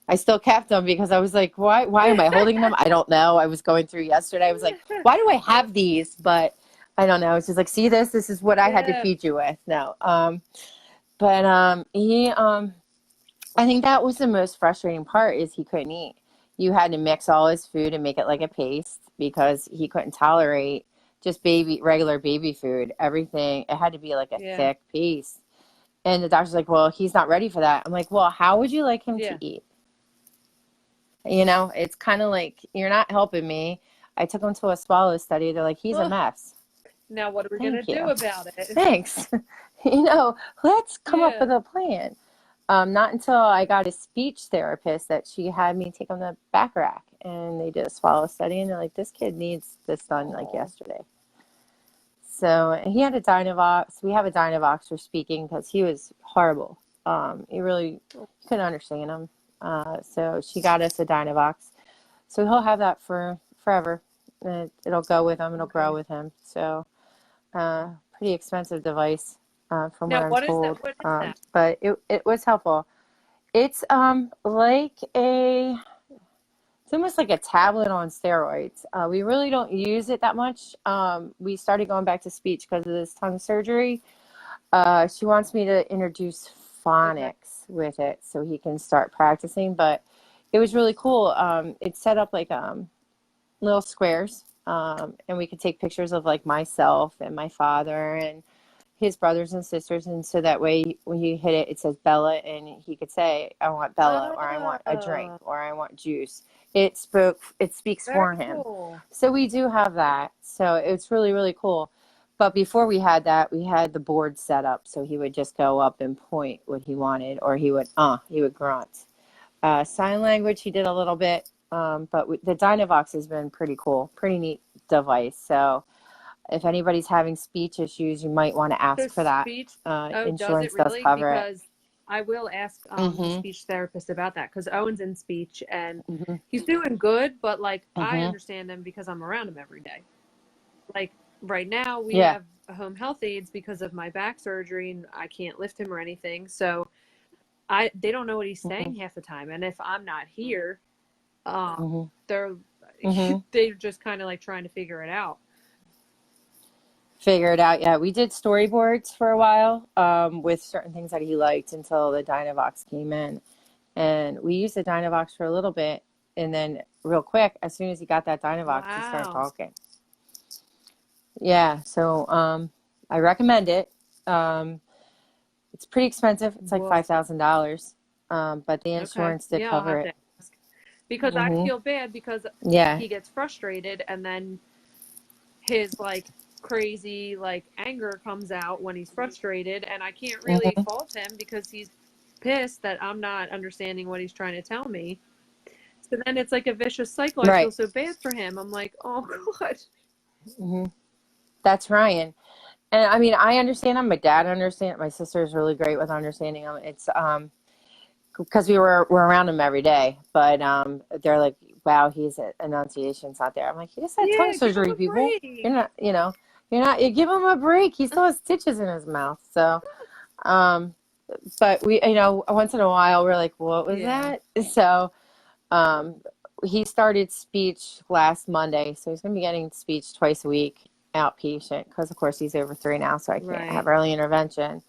Speaker 1: I still kept them because I was like, why am I holding them? I don't know. I was going through yesterday. I was like, why do I have these? But I don't know. It's just like, see this? This is what I had to
Speaker 2: Yeah.
Speaker 1: feed you with. No. But he I think that was the most frustrating part is he couldn't eat. You had to mix all his food and make it like a paste because he couldn't tolerate just regular baby food. Everything, it had to be like a
Speaker 2: Yeah.
Speaker 1: thick paste. And the doctor's like, well, he's not ready for that. I'm like, well, how would you like him
Speaker 2: Yeah.
Speaker 1: to eat? It's kind of like, you're not helping me. I took him to a swallow study. They're like, he's a
Speaker 2: Ugh.
Speaker 1: mess.
Speaker 2: Now what are we gonna
Speaker 1: Thank
Speaker 2: do
Speaker 1: you.
Speaker 2: about it?
Speaker 1: Thanks. Let's come up
Speaker 2: Yeah.
Speaker 1: with a plan. Not until I got a speech therapist that she had me take him to back rack, and they did a swallow study, and they're like, this kid needs this done like
Speaker 2: Oh.
Speaker 1: yesterday. So he had a Dynavox. We have a Dynavox for speaking because he was horrible. He really couldn't understand him. So she got us a Dynavox. So he'll have that for forever. It'll go with him. It'll grow
Speaker 2: Okay.
Speaker 1: with him. So pretty expensive device, from what
Speaker 2: Now
Speaker 1: I'm
Speaker 2: what is that?
Speaker 1: told.
Speaker 2: What is that?
Speaker 1: But it was helpful. It's like it's almost like a tablet on steroids. We really don't use it that much. We started going back to speech because of this tongue surgery. She wants me to introduce
Speaker 2: Okay.
Speaker 1: phonics with it so he can start practicing. But it was really cool. It's set up like little squares, and we could take pictures of like myself and my father and his brothers and sisters, and so that way when you hit it, it says Bella, and he could say, I want Bella, or I want a drink,
Speaker 2: Oh,
Speaker 1: or I want juice. It speaks
Speaker 2: very
Speaker 1: for him.
Speaker 2: cool.
Speaker 1: So we do have that. So it's really, really cool. But before we had that, we had the board set up so he would just go up and point what he wanted, or he would grunt. Sign language, he did a little bit, but the Dynavox has been pretty cool, pretty neat device. So if anybody's having speech issues, you might want to
Speaker 2: So
Speaker 1: ask for that.
Speaker 2: speech, oh, does it
Speaker 1: Insurance does
Speaker 2: really?
Speaker 1: cover it.
Speaker 2: Because I will ask his
Speaker 1: Mm-hmm.
Speaker 2: speech therapist about that because Owen's in speech and
Speaker 1: Mm-hmm.
Speaker 2: he's doing good, but like I
Speaker 1: Mm-hmm.
Speaker 2: understand him because I'm around him every day. Like right now we
Speaker 1: Yeah.
Speaker 2: have home health aides because of my back surgery and I can't lift him or anything. So I they don't know what he's
Speaker 1: Mm-hmm.
Speaker 2: saying half the time. And if I'm not here, um
Speaker 1: Mm-hmm.
Speaker 2: they're
Speaker 1: Mm-hmm.
Speaker 2: they're just kind of like trying to figure it out.
Speaker 1: Figure it out. Yeah, we did storyboards for a while, with certain things that he liked until the Dynavox came in, and we used the Dynavox for a little bit. And then real quick, as soon as he got that Dynavox, he started
Speaker 2: Wow.
Speaker 1: talking. Yeah. So I recommend it. Um, it's pretty expensive. It's like
Speaker 2: Well,
Speaker 1: $5,000. But the
Speaker 2: okay.
Speaker 1: insurance did
Speaker 2: Yeah, I'll
Speaker 1: cover
Speaker 2: have
Speaker 1: it.
Speaker 2: to ask. Because I
Speaker 1: Hmm.
Speaker 2: feel bad because
Speaker 1: Yeah.
Speaker 2: he gets frustrated and then his like crazy like anger comes out when he's frustrated and I can't really
Speaker 1: Hmm.
Speaker 2: fault him because he's pissed that I'm not understanding what he's trying to tell me. So then it's like a vicious cycle. I feel
Speaker 1: Right.
Speaker 2: so bad for him. I'm like, oh God.
Speaker 1: Hmm. That's Ryan. And I mean, I understand him. My dad understands. My sister is really great with understanding him. It's because we're around him every day. But they're like, "Wow, his enunciation's not there." I'm like, "He just had tongue
Speaker 2: Yeah, give him
Speaker 1: surgery,
Speaker 2: a
Speaker 1: people. You're
Speaker 2: break.
Speaker 1: not, you give him a break. He still has stitches in his mouth." So, um, but we, once in a while, we're like, "What was
Speaker 2: Yeah.
Speaker 1: that?" So, um, he started speech last Monday, so he's going to be getting speech twice a week, outpatient, because of course he's over 3 now, so I can't have
Speaker 2: Right.
Speaker 1: early intervention.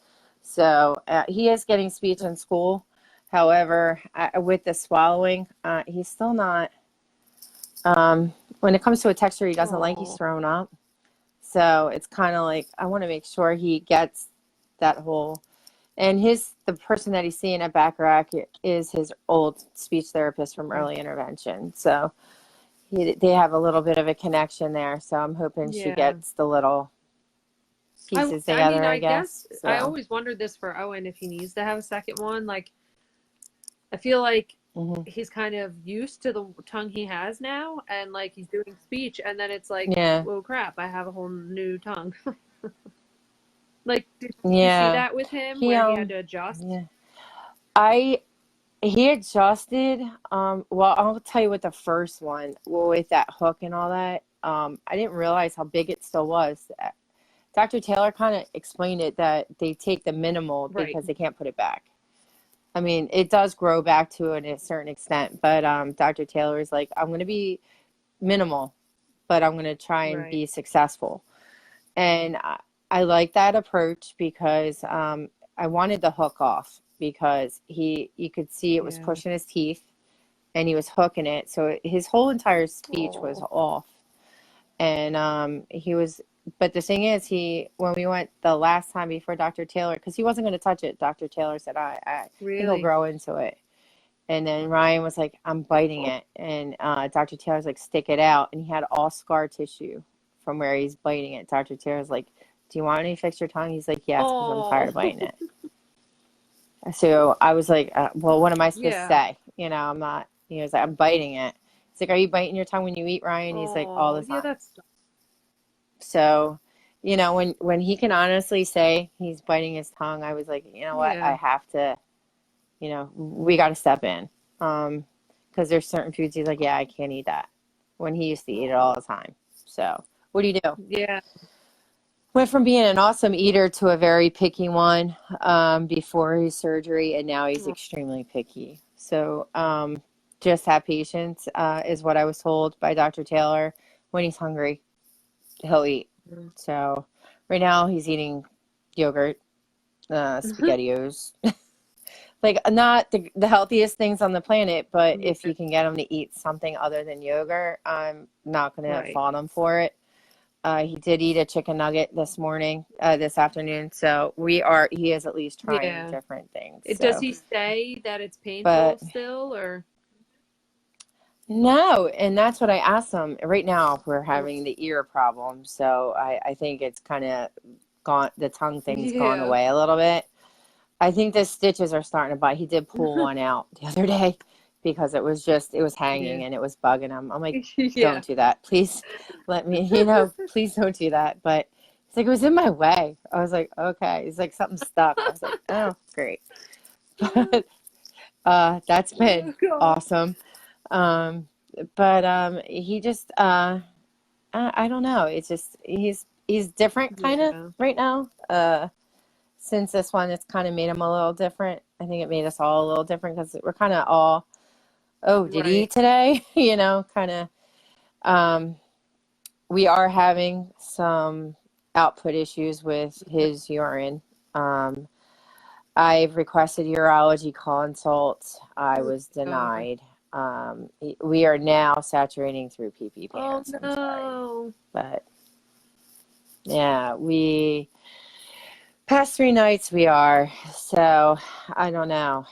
Speaker 1: So he is getting speech in school. However, with the swallowing, he's still not. When it comes to a texture he doesn't like, he's
Speaker 2: Oh.
Speaker 1: thrown up. So it's kind of like I want to make sure he gets that whole. And the person that he's seeing at Bacharach is his old speech therapist from early intervention. So they have a little bit of a connection there. So I'm hoping she
Speaker 2: Yeah.
Speaker 1: gets the little pieces
Speaker 2: I mean,
Speaker 1: together, I
Speaker 2: I guess
Speaker 1: guess.
Speaker 2: I
Speaker 1: So,
Speaker 2: always wondered this for Owen if he needs to have a second one. Like, I feel like
Speaker 1: hmm.
Speaker 2: he's kind of used to the tongue he has now, and like he's doing speech, and then it's like,
Speaker 1: Yeah,
Speaker 2: whoa, crap! I have a whole new tongue. Like, did you see
Speaker 1: yeah.
Speaker 2: that with him
Speaker 1: He
Speaker 2: where he had to adjust?
Speaker 1: yeah. I He adjusted. Well, I'll tell you with the first one, well, with that hook and all that. I didn't realize how big it still was. Dr. Taylor kind of explained it that they take the minimal
Speaker 2: Right.
Speaker 1: because they can't put it back. I mean, it does grow back to a certain extent, but Dr. Taylor is like, I'm going to be minimal, but I'm going to try and
Speaker 2: Right.
Speaker 1: be successful. And I like that approach because I wanted the hook off because you could see it was
Speaker 2: Yeah.
Speaker 1: pushing his teeth and he was hooking it. So his whole entire speech was
Speaker 2: Oh.
Speaker 1: off. And but the thing is, when we went the last time before Dr. Taylor, because he wasn't going to touch it, Dr. Taylor said, I think he'll
Speaker 2: Really?
Speaker 1: grow into it. And then Ryan was like, I'm biting it. And Dr. Taylor's like, stick it out. And he had all scar tissue from where he's biting it. Dr. Taylor's like, do you want me to fix your tongue? He's like, yes, because I'm tired
Speaker 2: Oh.
Speaker 1: of biting it. So I was like, well, what am I supposed to
Speaker 2: Yeah.
Speaker 1: say? I'm not, he was like, I'm biting it. He's like, are you biting your tongue when you eat, Ryan? He's like, all
Speaker 2: Oh.
Speaker 1: the
Speaker 2: Yeah,
Speaker 1: time.
Speaker 2: that's
Speaker 1: So, when he can honestly say he's biting his tongue, I was like, you know what? I
Speaker 2: yeah.
Speaker 1: have to, we got to step in. Because there's certain foods he's like, yeah, I can't eat that. When he used to eat it all the time. So, what do you do?
Speaker 2: Yeah.
Speaker 1: Went from being an awesome eater to a very picky one before his surgery, and now he's
Speaker 2: Oh,
Speaker 1: extremely picky. So, just have patience, is what I was told by Dr. Taylor. When he's hungry, he'll eat. So, right now he's eating yogurt, SpaghettiOs, like not the healthiest things on the planet, but if
Speaker 2: yeah.
Speaker 1: you can get him to eat something other than yogurt, I'm not going to
Speaker 2: Right.
Speaker 1: fault him for it. He did eat a chicken nugget this afternoon. So he is at least trying
Speaker 2: Yeah.
Speaker 1: different things.
Speaker 2: Does
Speaker 1: So,
Speaker 2: he say that it's painful
Speaker 1: but
Speaker 2: still or?
Speaker 1: no, and that's what I asked him. Right now we're having the ear problem. So I think it's kind of gone, the tongue thing's gone
Speaker 2: Yeah.
Speaker 1: away a little bit. I think the stitches are starting to bite. He did pull one out the other day because it was
Speaker 2: Yeah.
Speaker 1: hanging and it was bugging him. I'm like,
Speaker 2: Yeah.
Speaker 1: don't do that. Please let me, please don't do that. But he's like, it was in my way. I was like, okay. He's like, something stuck. I was like, oh, great. But that's been
Speaker 2: Oh God.
Speaker 1: awesome. Um, but he just, I don't know. It's just, he's different kind of
Speaker 2: Yeah.
Speaker 1: right now. Since this one, it's kind of made him a little different. I think it made us all a little different because we're kind of all, oh, did he
Speaker 2: Right.
Speaker 1: eat today? Kind of. Um, we are having some output issues with his urine. Um, I've requested urology consults. I
Speaker 2: Oh
Speaker 1: was
Speaker 2: God.
Speaker 1: denied. We are now saturating through PP
Speaker 2: Oh
Speaker 1: pants. I'm sorry,
Speaker 2: no.
Speaker 1: but yeah, past 3 nights we are. So I don't know.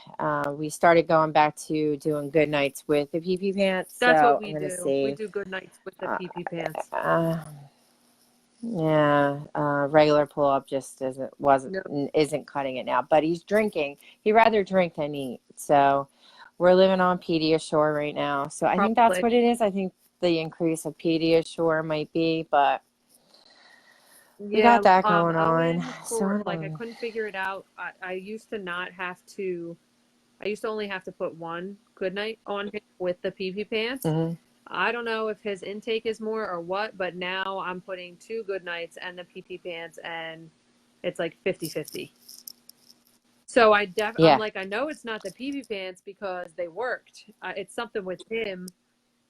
Speaker 1: We started going back to doing good nights with the PP pants.
Speaker 2: That's what
Speaker 1: So I'm
Speaker 2: we
Speaker 1: gonna
Speaker 2: do. We
Speaker 1: see.
Speaker 2: do good nights with the
Speaker 1: Uh,
Speaker 2: PP pants.
Speaker 1: Yeah, regular pull up just
Speaker 2: No,
Speaker 1: isn't cutting it now. But he's drinking. He'd rather drink than eat. So we're living on Pediasure right now. So I think that's
Speaker 2: probably.
Speaker 1: what it is. I think the increase of Pediasure might be, but we
Speaker 2: Yeah,
Speaker 1: got that going on.
Speaker 2: Owen
Speaker 1: So
Speaker 2: for like I couldn't figure it out. I used to not have to. I used to only have to put one good night on him with the PP pants.
Speaker 1: mhm.
Speaker 2: I don't know if his intake is more or what, but now I'm putting two good nights and the PP pants, and it's like 50-50. So I'm
Speaker 1: Yeah,
Speaker 2: like, I know it's not the PP pants because they worked. It's something with him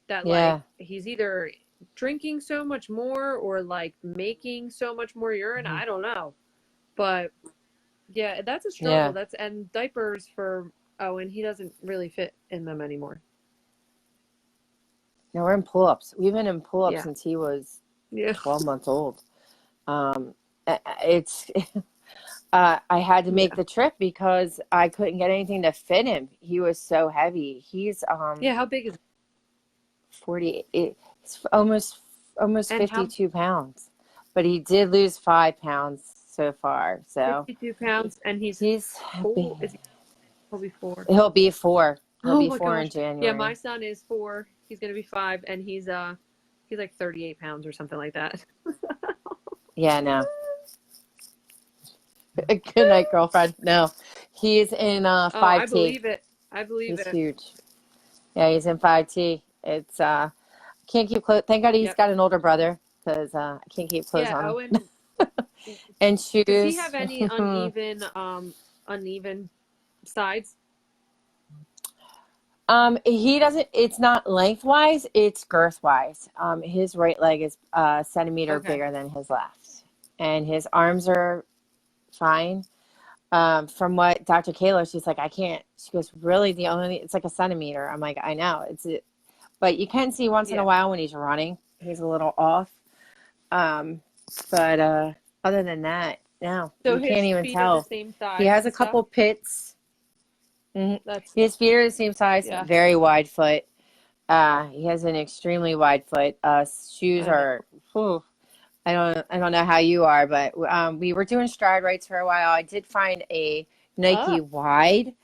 Speaker 2: that like
Speaker 1: yeah,
Speaker 2: he's either drinking so much more or like making so much more urine.
Speaker 1: mhm,
Speaker 2: I don't know. But yeah, that's a struggle.
Speaker 1: yeah.
Speaker 2: That's and diapers for and he doesn't really fit in them anymore.
Speaker 1: No, we're in pull ups. We've been in pull ups
Speaker 2: Yeah.
Speaker 1: since he was
Speaker 2: Yeah.
Speaker 1: 12 months old. Um, it's I had to make
Speaker 2: Yeah.
Speaker 1: the trip because I couldn't get anything to fit him. He was so heavy. He's
Speaker 2: Yeah, how big is
Speaker 1: 40, it's almost
Speaker 2: and how
Speaker 1: 52 pounds, but he did lose 5 pounds so far. So
Speaker 2: 52 pounds and he's
Speaker 1: he's
Speaker 2: four is he he'll be four.
Speaker 1: he'll be four. He'll
Speaker 2: Oh
Speaker 1: be
Speaker 2: my
Speaker 1: four in
Speaker 2: gosh. Yeah, my
Speaker 1: January.
Speaker 2: son is 4. He's gonna be 5 and he's like 38 pounds or something like that.
Speaker 1: Yeah, no. Good night, girlfriend. No, he's in
Speaker 2: Oh, I
Speaker 1: 5T.
Speaker 2: believe it. I believe
Speaker 1: He's
Speaker 2: it.
Speaker 1: huge. Yeah, he's in 5T. It's can't keep clothes. Thank God he's
Speaker 2: Yep.
Speaker 1: got an older brother because I can't keep clothes
Speaker 2: Yeah,
Speaker 1: on him.
Speaker 2: Owen,
Speaker 1: And
Speaker 2: does he
Speaker 1: shoes.
Speaker 2: have any uneven sides?
Speaker 1: He doesn't. It's not lengthwise. It's girthwise. His right leg is a centimeter
Speaker 2: Okay.
Speaker 1: bigger than his left, and his arms are fine. From what Dr. Kayla, she's like, I can't. She goes, really? It's like a centimeter. I'm like, I know. But you can see once in a
Speaker 2: Yeah.
Speaker 1: while when he's running, he's a little off. Um, but other than that, no,
Speaker 2: So
Speaker 1: you can't
Speaker 2: his
Speaker 1: even
Speaker 2: feet are the
Speaker 1: tell.
Speaker 2: same
Speaker 1: He
Speaker 2: size
Speaker 1: has a
Speaker 2: and stuff?
Speaker 1: couple pits.
Speaker 2: That's
Speaker 1: His feet are the same size,
Speaker 2: yeah.
Speaker 1: very wide foot. He has an extremely wide foot. Shoes
Speaker 2: I know.
Speaker 1: are. Whew, I don't know how you are, but we were doing stride rights for a while. I did find a Nike
Speaker 2: Ah,
Speaker 1: wide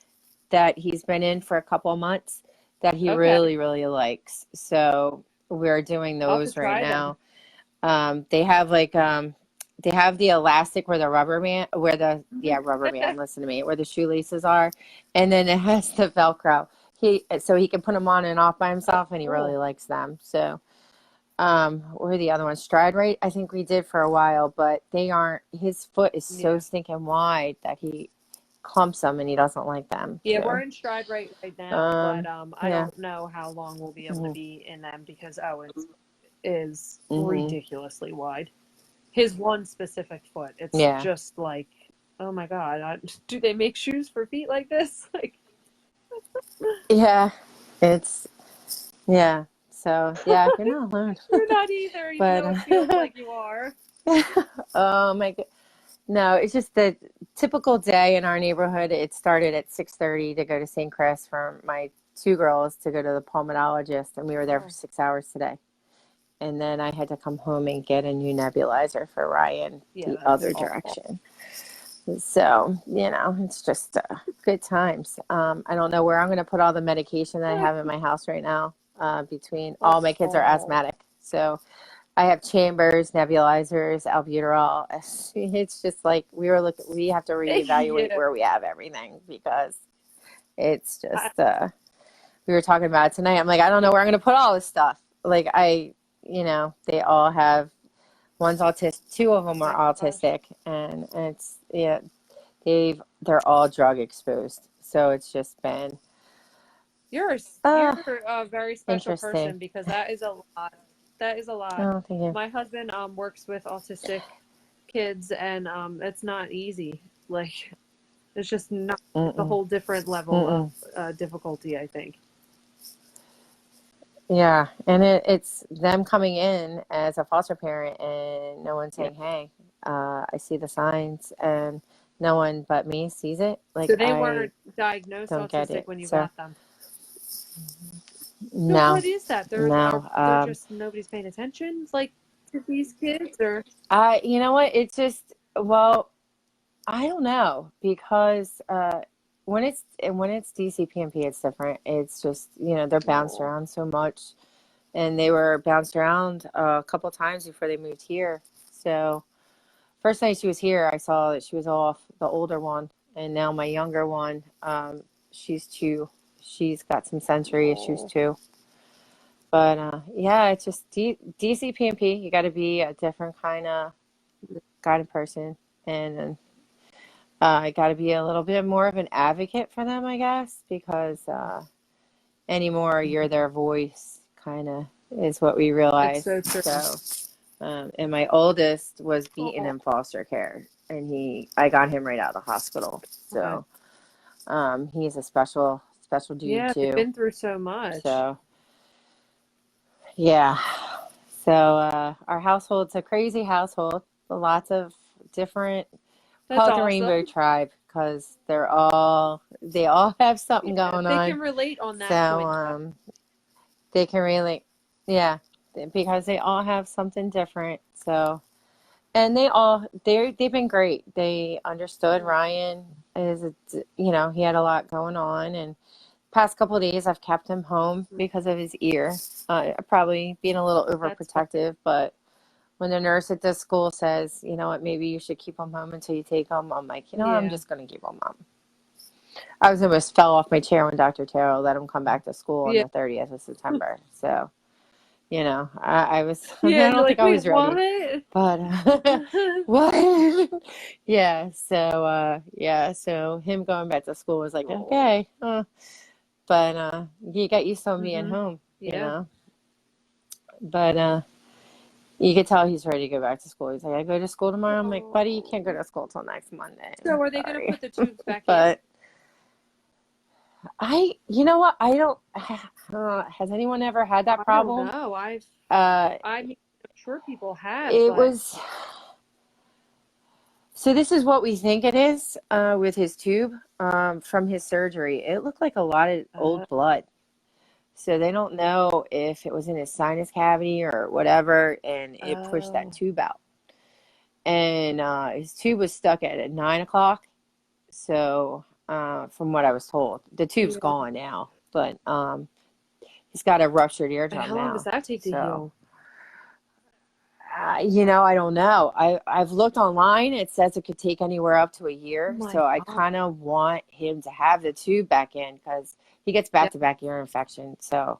Speaker 1: that he's been in for a couple of months that he
Speaker 2: okay.
Speaker 1: really, really likes. So we're doing
Speaker 2: I'll have to
Speaker 1: those right
Speaker 2: try them.
Speaker 1: now. They have they have the elastic where the rubber band, rubber band. Listen to me, where the shoelaces are, and then it has the Velcro. So he can put them on and off by
Speaker 2: Oh,
Speaker 1: himself, and he really
Speaker 2: cool.
Speaker 1: likes them. So what are the other ones? Stride rate, I think we did for a while, but they aren't. His foot is so
Speaker 2: Yeah.
Speaker 1: stinking wide that he clumps them, and he doesn't like them.
Speaker 2: Yeah, we're
Speaker 1: So
Speaker 2: in stride right now, but I
Speaker 1: yeah.
Speaker 2: don't know how long we'll be able to
Speaker 1: Mm-hmm.
Speaker 2: be in them because Owen is
Speaker 1: Mm-hmm.
Speaker 2: ridiculously wide. His one specific foot, it's
Speaker 1: Yeah.
Speaker 2: just like, oh my God, do they make shoes for feet like this? Like,
Speaker 1: Yeah. It's yeah. So yeah, you're not alone.
Speaker 2: you're not either, even
Speaker 1: But
Speaker 2: though it feels like you are.
Speaker 1: oh my god. No, it's just the typical day in our neighborhood. It started at 6:30 to go to St. Chris for my two girls to go to the pulmonologist, and we were there for
Speaker 2: Oh,
Speaker 1: 6 hours today. And then I had to come home and get a new nebulizer for Ryan
Speaker 2: yeah,
Speaker 1: the
Speaker 2: that's
Speaker 1: other
Speaker 2: awful.
Speaker 1: direction. So, it's just good times. I don't know where I'm going to put all the medication that I have in my house right now. Between all my kids are
Speaker 2: Oh,
Speaker 1: asthmatic. So I have chambers, nebulizers, albuterol. It's just like we have to reevaluate
Speaker 2: yeah.
Speaker 1: where we have everything because it's just, we were talking about it tonight. I'm like, I don't know where I'm going to put all this stuff. Like they all have, one's autistic, two of them are
Speaker 2: My gosh.
Speaker 1: autistic, and it's, yeah, they're all drug exposed. So it's just been
Speaker 2: You're
Speaker 1: uh
Speaker 2: a very special
Speaker 1: interesting.
Speaker 2: person because that is a lot. That is a lot.
Speaker 1: Oh, thank you.
Speaker 2: My husband works with autistic kids and it's not easy. Like it's just not it's a
Speaker 1: Mm-mm,
Speaker 2: whole different level of
Speaker 1: mm-mm.
Speaker 2: difficulty, I think.
Speaker 1: Yeah, and it's them coming in as a foster parent and no one
Speaker 2: Yeah.
Speaker 1: saying, "Hey, I see the signs," and no one but me sees it.
Speaker 2: So
Speaker 1: Like
Speaker 2: they
Speaker 1: I
Speaker 2: weren't diagnosed
Speaker 1: don't get
Speaker 2: autistic
Speaker 1: it.
Speaker 2: when you
Speaker 1: So
Speaker 2: got them. So
Speaker 1: no,
Speaker 2: what is that?
Speaker 1: no.
Speaker 2: They're just nobody's paying attention, like, to these kids, or
Speaker 1: You know what? It's just well, I don't know because when it's DCPMP, it's different. It's just they're bounced
Speaker 2: oh,
Speaker 1: around so much, and they were bounced around a couple times before they moved here. So first night she was here, I saw that she was off, the older one, and now my younger one, she's two. She's got some sensory issues
Speaker 2: oh,
Speaker 1: too. But yeah, it's just DCPMP. You got to be a different kind of guided person, and I got to be a little bit more of an advocate for them, I guess, because anymore you're their voice, kind of is what we
Speaker 2: it's
Speaker 1: realize.
Speaker 2: so true.
Speaker 1: So, and my oldest was beaten
Speaker 2: Oh,
Speaker 1: in foster care, and I got him right out of the hospital.
Speaker 2: okay.
Speaker 1: So, he's a special dude
Speaker 2: Yeah, they've
Speaker 1: too.
Speaker 2: been through so much.
Speaker 1: So, yeah. So, our household's a crazy household. Lots of different,
Speaker 2: That's
Speaker 1: call it the Rainbow
Speaker 2: awesome.
Speaker 1: Tribe, because they all have something
Speaker 2: Yeah,
Speaker 1: going
Speaker 2: they
Speaker 1: on.
Speaker 2: can relate on
Speaker 1: So,
Speaker 2: that point, though.
Speaker 1: they can really, yeah, because they all have something different. So, and they've been great. They understood Ryan he had a lot going on, and past couple of days I've kept him home because of his ear. Probably being a little
Speaker 2: That's fine.
Speaker 1: overprotective, but when the nurse at this school says, you know what, maybe you should keep him home until you take him, I'm like, I'm
Speaker 2: Yeah.
Speaker 1: just going to keep him home. I was almost fell off my chair when Dr. Terrell let him come back to school on
Speaker 2: Yeah.
Speaker 1: the 30th of September. So, I was, I
Speaker 2: Yeah, you're
Speaker 1: don't think
Speaker 2: like,
Speaker 1: I
Speaker 2: wait,
Speaker 1: was ready,
Speaker 2: what?
Speaker 1: but what? Yeah. So him going back to school was like,
Speaker 2: Oh.
Speaker 1: okay. But you got used to him being
Speaker 2: Mm-hmm.
Speaker 1: home,
Speaker 2: Yeah.
Speaker 1: But you could tell he's ready to go back to school. He's like, I go to school tomorrow. I'm like, buddy, you
Speaker 2: Oh.
Speaker 1: can't go to school till next Monday.
Speaker 2: So
Speaker 1: I'm
Speaker 2: are they going to
Speaker 1: sorry.
Speaker 2: put the tubes back in?
Speaker 1: But you know what? I don't, has anyone ever had that
Speaker 2: I don't
Speaker 1: problem?
Speaker 2: know.
Speaker 1: Uh,
Speaker 2: I mean, I'm sure people have,
Speaker 1: it
Speaker 2: but
Speaker 1: was, so this is what we think it is with his tube from his surgery. It looked like a lot of
Speaker 2: uh,
Speaker 1: old blood. So they don't know if it was in his sinus cavity or whatever, and it pushed that
Speaker 2: oh,
Speaker 1: tube out. And his tube was stuck at 9 o'clock. So from what I was told, the tube's
Speaker 2: yeah.
Speaker 1: gone now, but he's got a ruptured
Speaker 2: And
Speaker 1: eardrum
Speaker 2: how long does
Speaker 1: now.
Speaker 2: that take to
Speaker 1: So
Speaker 2: heal?
Speaker 1: I don't know. I've looked online. It says it could take anywhere up to a
Speaker 2: Oh
Speaker 1: year.
Speaker 2: my
Speaker 1: So I
Speaker 2: God.
Speaker 1: kind of want him to have the tube back in because he gets
Speaker 2: Yeah.
Speaker 1: back to back ear infection. So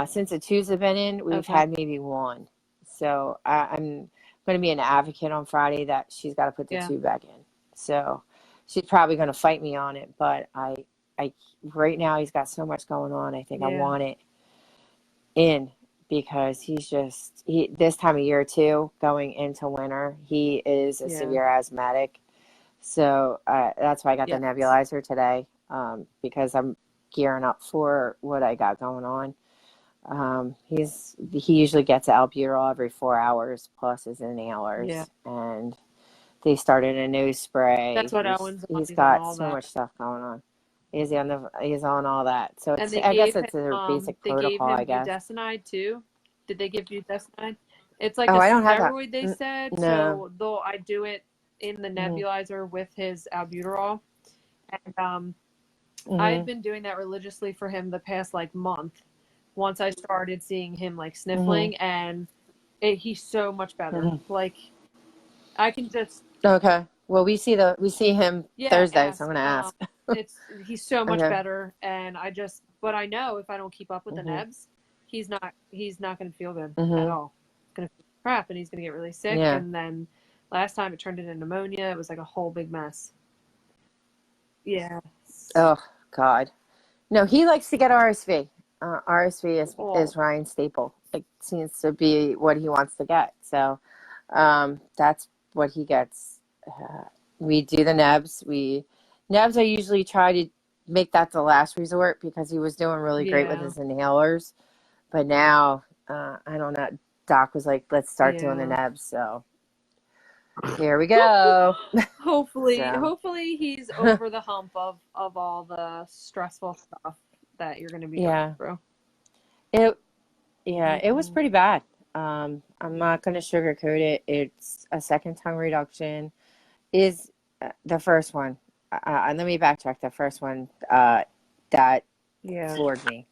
Speaker 1: since the tubes have been in, we've
Speaker 2: Okay.
Speaker 1: had maybe one. So I'm going to be an advocate on Friday that she's got to put the
Speaker 2: Yeah.
Speaker 1: tube back in. So she's probably going to fight me on it, but I right now he's got so much going on. I think I
Speaker 2: Yeah.
Speaker 1: want it in because this time of year too, going into winter, he is a
Speaker 2: Yeah.
Speaker 1: severe asthmatic. So that's why I got the
Speaker 2: Yes.
Speaker 1: nebulizer today because I'm gearing up for what I got going on. He usually gets albuterol every 4 hours plus his
Speaker 2: Yeah.
Speaker 1: inhalers, and they started a nose spray.
Speaker 2: That's what
Speaker 1: He's
Speaker 2: Owen's on.
Speaker 1: he's
Speaker 2: He's on
Speaker 1: got
Speaker 2: all
Speaker 1: so
Speaker 2: that.
Speaker 1: much stuff going on. He's on all that. So
Speaker 2: And
Speaker 1: it's I guess it's a basic
Speaker 2: they gave
Speaker 1: protocol, I
Speaker 2: him
Speaker 1: guess.
Speaker 2: budesonide too. Did they give budesonide? It's like
Speaker 1: Oh,
Speaker 2: a
Speaker 1: I don't have that.
Speaker 2: steroid, they said.
Speaker 1: No.
Speaker 2: So though I do it in the
Speaker 1: Mm-hmm.
Speaker 2: nebulizer with his albuterol, and I've
Speaker 1: Mm-hmm.
Speaker 2: been doing that religiously for him the past like month. Once I started seeing him like
Speaker 1: Mm-hmm.
Speaker 2: sniffling, and he's so much better.
Speaker 1: Mm-hmm.
Speaker 2: Like I can just
Speaker 1: Okay. Well, we see him
Speaker 2: yeah
Speaker 1: Thursday, so I'm
Speaker 2: ask.
Speaker 1: gonna ask.
Speaker 2: He's so much
Speaker 1: Okay.
Speaker 2: better, and but I know if I don't keep up with the
Speaker 1: Mm-hmm.
Speaker 2: nebs, he's not going to feel good at
Speaker 1: Mm-hmm.
Speaker 2: all. He's going to feel crap, and he's going to get really sick.
Speaker 1: Yeah.
Speaker 2: And then last time it turned into pneumonia. It was like a whole big mess. Yeah.
Speaker 1: Oh God. No, he likes to get RSV. RSV
Speaker 2: Oh
Speaker 1: is Ryan's staple. It seems to be what he wants to get. So that's what he gets. We do the nebs. Nebs I usually try to make that the last resort because he was doing really great with
Speaker 2: yeah.
Speaker 1: his inhalers. But now, I don't know. Doc was like, let's start doing the
Speaker 2: Yeah.
Speaker 1: nebs. So here we go. So
Speaker 2: Hopefully he's over the hump of all the stressful stuff that you're going to be going
Speaker 1: yeah,
Speaker 2: through.
Speaker 1: it it was
Speaker 2: Mm-hmm.
Speaker 1: pretty bad. I'm not gonna sugarcoat it. It's a second tongue reduction. Is the first one. Let me backtrack. The first one that
Speaker 2: Yeah.
Speaker 1: floored me.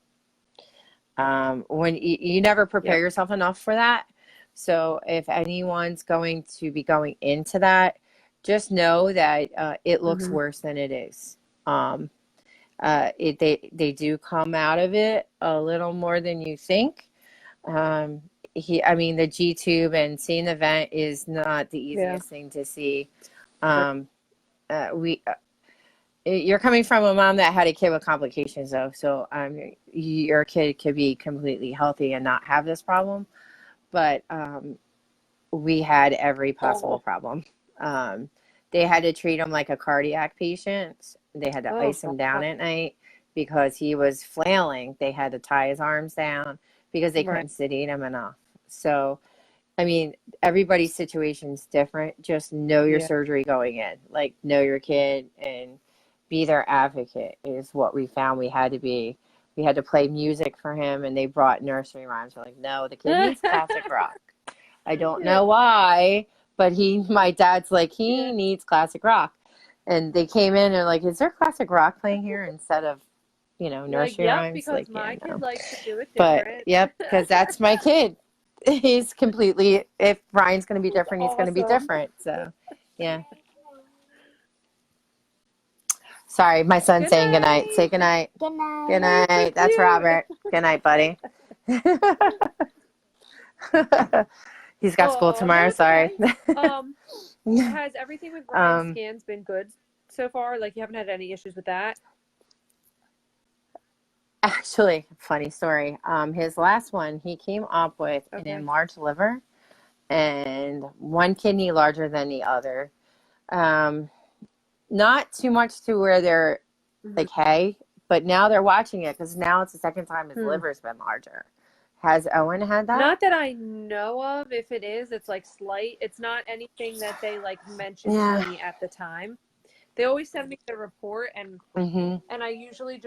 Speaker 1: When you never prepare
Speaker 2: Yep.
Speaker 1: yourself enough for that. So if anyone's going to be going into that, just know that it looks
Speaker 2: Mm-hmm.
Speaker 1: worse than it is. Um, they do come out of it a little more than you think. Um, I mean, the G tube and seeing the vent is not the
Speaker 2: Yeah.
Speaker 1: easiest thing to see. Um, we You're coming from a mom that had a kid with complications, though. So your kid could be completely healthy and not have this problem. But we had every possible
Speaker 2: Oh.
Speaker 1: problem. Um, they had to treat him like a cardiac patient. They had to
Speaker 2: Oh
Speaker 1: ice him
Speaker 2: God.
Speaker 1: down at night because he was flailing. They had to tie his arms down because they
Speaker 2: Right.
Speaker 1: couldn't sedate him enough. So, I mean, everybody's situation's different. Just know your
Speaker 2: Yeah.
Speaker 1: surgery going in. Like, know your kid and be their advocate is what we found we had to be. We had to play music for him, and they brought nursery rhymes. We're like, no, the kid needs classic rock. I don't
Speaker 2: Yeah.
Speaker 1: know why, but my dad's like, he
Speaker 2: Yeah.
Speaker 1: needs classic rock. And they came in and like, is there classic rock playing here instead of,
Speaker 2: You're like,
Speaker 1: nursery
Speaker 2: yep,
Speaker 1: rhymes?
Speaker 2: because
Speaker 1: Like, yeah,
Speaker 2: my kid
Speaker 1: no.
Speaker 2: likes to do it
Speaker 1: But
Speaker 2: different.
Speaker 1: yep, because that's my kid. He's completely, if Ryan's going to be
Speaker 2: It's
Speaker 1: different, he's going to be
Speaker 2: awesome.
Speaker 1: different. So, yeah. Sorry, my son's
Speaker 2: Good
Speaker 1: saying goodnight.
Speaker 2: night.
Speaker 1: Say goodnight.
Speaker 3: Good night.
Speaker 2: Good night to
Speaker 1: Goodnight. That's
Speaker 2: you.
Speaker 1: Robert. Good night, buddy. He's got school
Speaker 2: Oh, no,
Speaker 1: tomorrow.
Speaker 2: it's
Speaker 1: Sorry.
Speaker 2: okay. Has everything with Ryan's
Speaker 1: um,
Speaker 2: scans been good so far? Like, you haven't had any issues with that?
Speaker 1: Actually, funny story. His last one, he came up with an
Speaker 2: Okay.
Speaker 1: enlarged liver and one kidney larger than the other. Um, Not too much to where they're
Speaker 2: Mm-hmm.
Speaker 1: like, hey, but now they're watching it because now it's the second time his
Speaker 2: Hmm.
Speaker 1: liver's been larger. Has Owen had that?
Speaker 2: Not that I know of. If it is, it's like slight. It's not anything that they like mentioned to
Speaker 1: Yeah.
Speaker 2: me at the time. They always send me the report, and
Speaker 1: Mm-hmm.
Speaker 2: I usually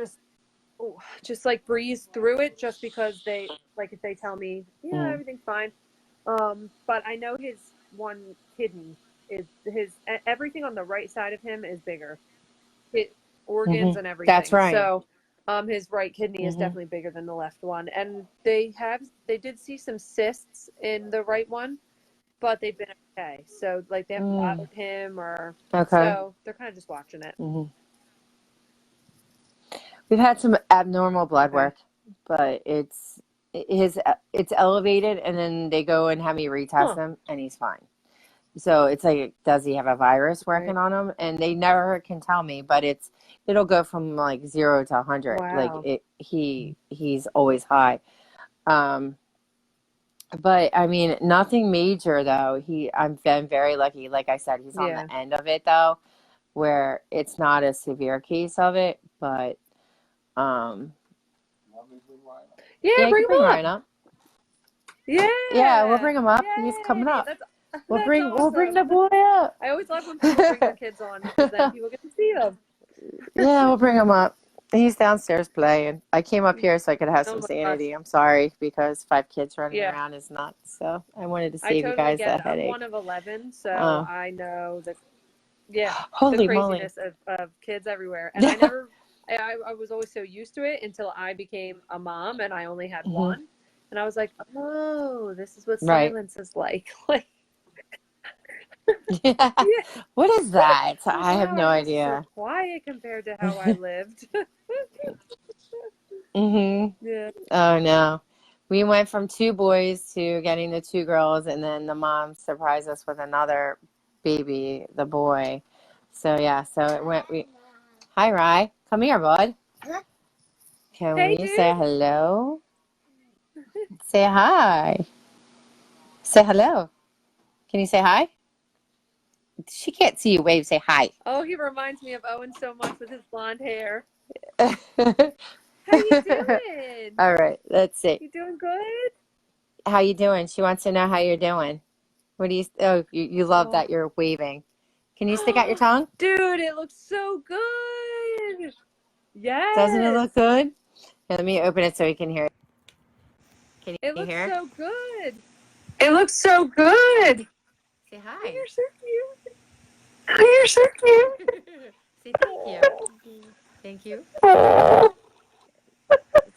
Speaker 2: just like breeze through it, just because they like if they tell me, yeah,
Speaker 1: Mm.
Speaker 2: everything's fine. But I know his one kidney is everything on the right side of him is bigger. His organs
Speaker 1: Mm-hmm.
Speaker 2: and
Speaker 1: That's
Speaker 2: everything.
Speaker 1: Ryan.
Speaker 2: So, his right kidney is
Speaker 1: Mm-hmm.
Speaker 2: definitely bigger than the left one, and they did see some cysts in the right one, but they've been okay. So like they haven't
Speaker 1: Mm.
Speaker 2: bothered him, or
Speaker 1: Okay.
Speaker 2: so they're kind of just watching it.
Speaker 1: Mm-hmm. We've had some abnormal blood
Speaker 2: Okay.
Speaker 1: work, but it's elevated, and then they go and have me retest
Speaker 2: Huh.
Speaker 1: him, and he's fine. So it's like, does he have a virus
Speaker 2: Right.
Speaker 1: working on him? And they never can tell me, but it'll go from like 0 to 100. Like
Speaker 2: Wow.
Speaker 1: he's always high. Um, but I mean, nothing major though. I've been very lucky. Like I said, he's on
Speaker 2: Yeah.
Speaker 1: the end of it though, where it's not a severe case of it. But um,
Speaker 2: Yeah.
Speaker 1: yeah, you
Speaker 2: Bring
Speaker 1: can bring
Speaker 2: him up.
Speaker 1: Ryan up. Yeah, we'll
Speaker 2: Yeah.
Speaker 1: bring him up. He's coming
Speaker 2: Yay.
Speaker 1: up.
Speaker 2: That's
Speaker 1: We'll bring the
Speaker 2: awesome.
Speaker 1: boy up.
Speaker 2: I always love when people bring their kids on, because then people get to see them.
Speaker 1: Yeah, we'll bring him up. He's downstairs playing. I came up here so I could have
Speaker 2: Oh
Speaker 1: some
Speaker 2: my gosh.
Speaker 1: sanity. I'm sorry because 5 kids running
Speaker 2: Yeah.
Speaker 1: around is nuts. So I wanted to
Speaker 2: I
Speaker 1: save you
Speaker 2: totally
Speaker 1: guys
Speaker 2: get
Speaker 1: that
Speaker 2: it. I'm
Speaker 1: headache.
Speaker 2: one of 11, so
Speaker 1: Uh,
Speaker 2: I know the
Speaker 1: Holy moly.
Speaker 2: craziness of kids everywhere. And I never, I was always so used to it until I became a mom and I only had
Speaker 1: Hmm.
Speaker 2: one. And I was like, oh, this is what
Speaker 1: Right.
Speaker 2: silence is like. Like,
Speaker 1: Yeah.
Speaker 2: yeah.
Speaker 1: What is that?
Speaker 2: Like,
Speaker 1: I have
Speaker 2: wow,
Speaker 1: no
Speaker 2: everyone's so
Speaker 1: idea.
Speaker 2: quiet compared to how I lived.
Speaker 1: Hmm.
Speaker 2: Yeah.
Speaker 1: Oh no. We went from 2 boys to getting the 2 girls, and then the mom surprised us with another baby, the boy. So yeah, so it went. Hi, Rye. Come here, bud. Can
Speaker 2: Hey,
Speaker 1: we say
Speaker 2: dude.
Speaker 1: hello? Say hi. Say hello. Can you say hi? She can't see you wave. Say hi.
Speaker 2: Oh, he reminds me of Owen so much with his blonde hair. How you doing?
Speaker 1: All right, let's see.
Speaker 2: You doing good?
Speaker 1: How you doing? She wants to know how you're doing. What do you? Oh, you love
Speaker 2: Oh.
Speaker 1: that you're waving. Can you stick out your tongue?
Speaker 2: Dude, it looks so good.
Speaker 1: Doesn't it
Speaker 2: Yes.
Speaker 1: look good? Here, let me open it so you can hear it. Can
Speaker 2: It
Speaker 1: you
Speaker 2: looks
Speaker 1: hear?
Speaker 2: so good.
Speaker 3: It looks so good.
Speaker 1: Say
Speaker 2: Oh,
Speaker 1: hi.
Speaker 2: you're so cute.
Speaker 3: Oh, you're so cute.
Speaker 1: Say thank you. Thank you.
Speaker 3: Oh.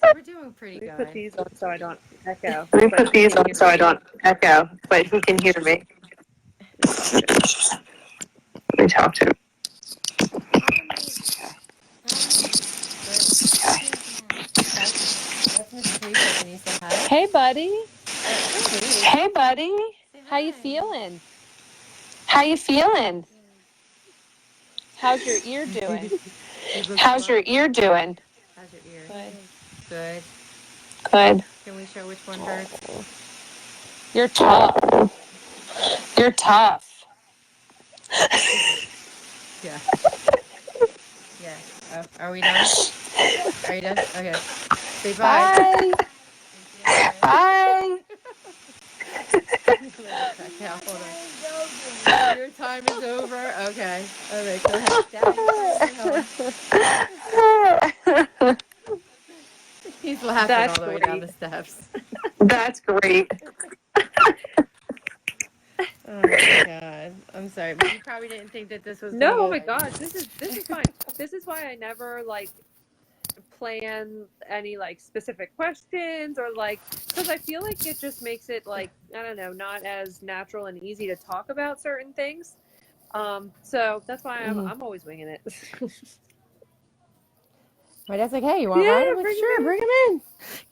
Speaker 1: So we're doing pretty
Speaker 2: Let me put
Speaker 1: good.
Speaker 2: these on so I don't echo,
Speaker 3: Let me
Speaker 2: but
Speaker 3: put
Speaker 2: he
Speaker 3: these
Speaker 2: can
Speaker 3: on
Speaker 2: hear
Speaker 3: so I
Speaker 2: me.
Speaker 3: don't echo, but he can hear me.
Speaker 2: Let me talk to him.
Speaker 3: Let me talk to him.
Speaker 1: That's Miss Teresa. Can you say hi?
Speaker 2: Hey, buddy.
Speaker 1: Hey,
Speaker 3: Hey, buddy.
Speaker 1: say
Speaker 2: How you
Speaker 1: hi.
Speaker 2: feeling?
Speaker 3: How you feeling?
Speaker 2: How's your ear doing?
Speaker 3: How's your ear doing?
Speaker 1: How's your ear?
Speaker 2: Good.
Speaker 1: Good.
Speaker 3: Good.
Speaker 1: Can we show which one hurts?
Speaker 2: You're tough.
Speaker 3: You're tough.
Speaker 1: Yeah. Yeah. Oh, are we done? Are you done? Okay. Say bye.
Speaker 2: Bye.
Speaker 3: Bye.
Speaker 1: Let me check out. Hold on. Your time is over. Okay. All right. Go ahead. Dad, your time is home. He's laughing all
Speaker 2: That's
Speaker 1: the way down
Speaker 2: great.
Speaker 1: the steps.
Speaker 3: That's great.
Speaker 1: Oh my God. I'm sorry, but you probably didn't think that this was gonna
Speaker 2: No, oh
Speaker 1: go
Speaker 2: my
Speaker 1: good.
Speaker 2: gosh, this is fine. This is why I never like plan any like specific questions or like because I feel like it just makes it like I don't know, not as natural and easy to talk about certain things. So that's why
Speaker 1: Mhm.
Speaker 2: I'm always winging it.
Speaker 1: My dad's like, hey, you want
Speaker 2: Yeah,
Speaker 1: a ride? I'm like,
Speaker 2: bring him
Speaker 1: sure,
Speaker 2: in.
Speaker 1: bring him in.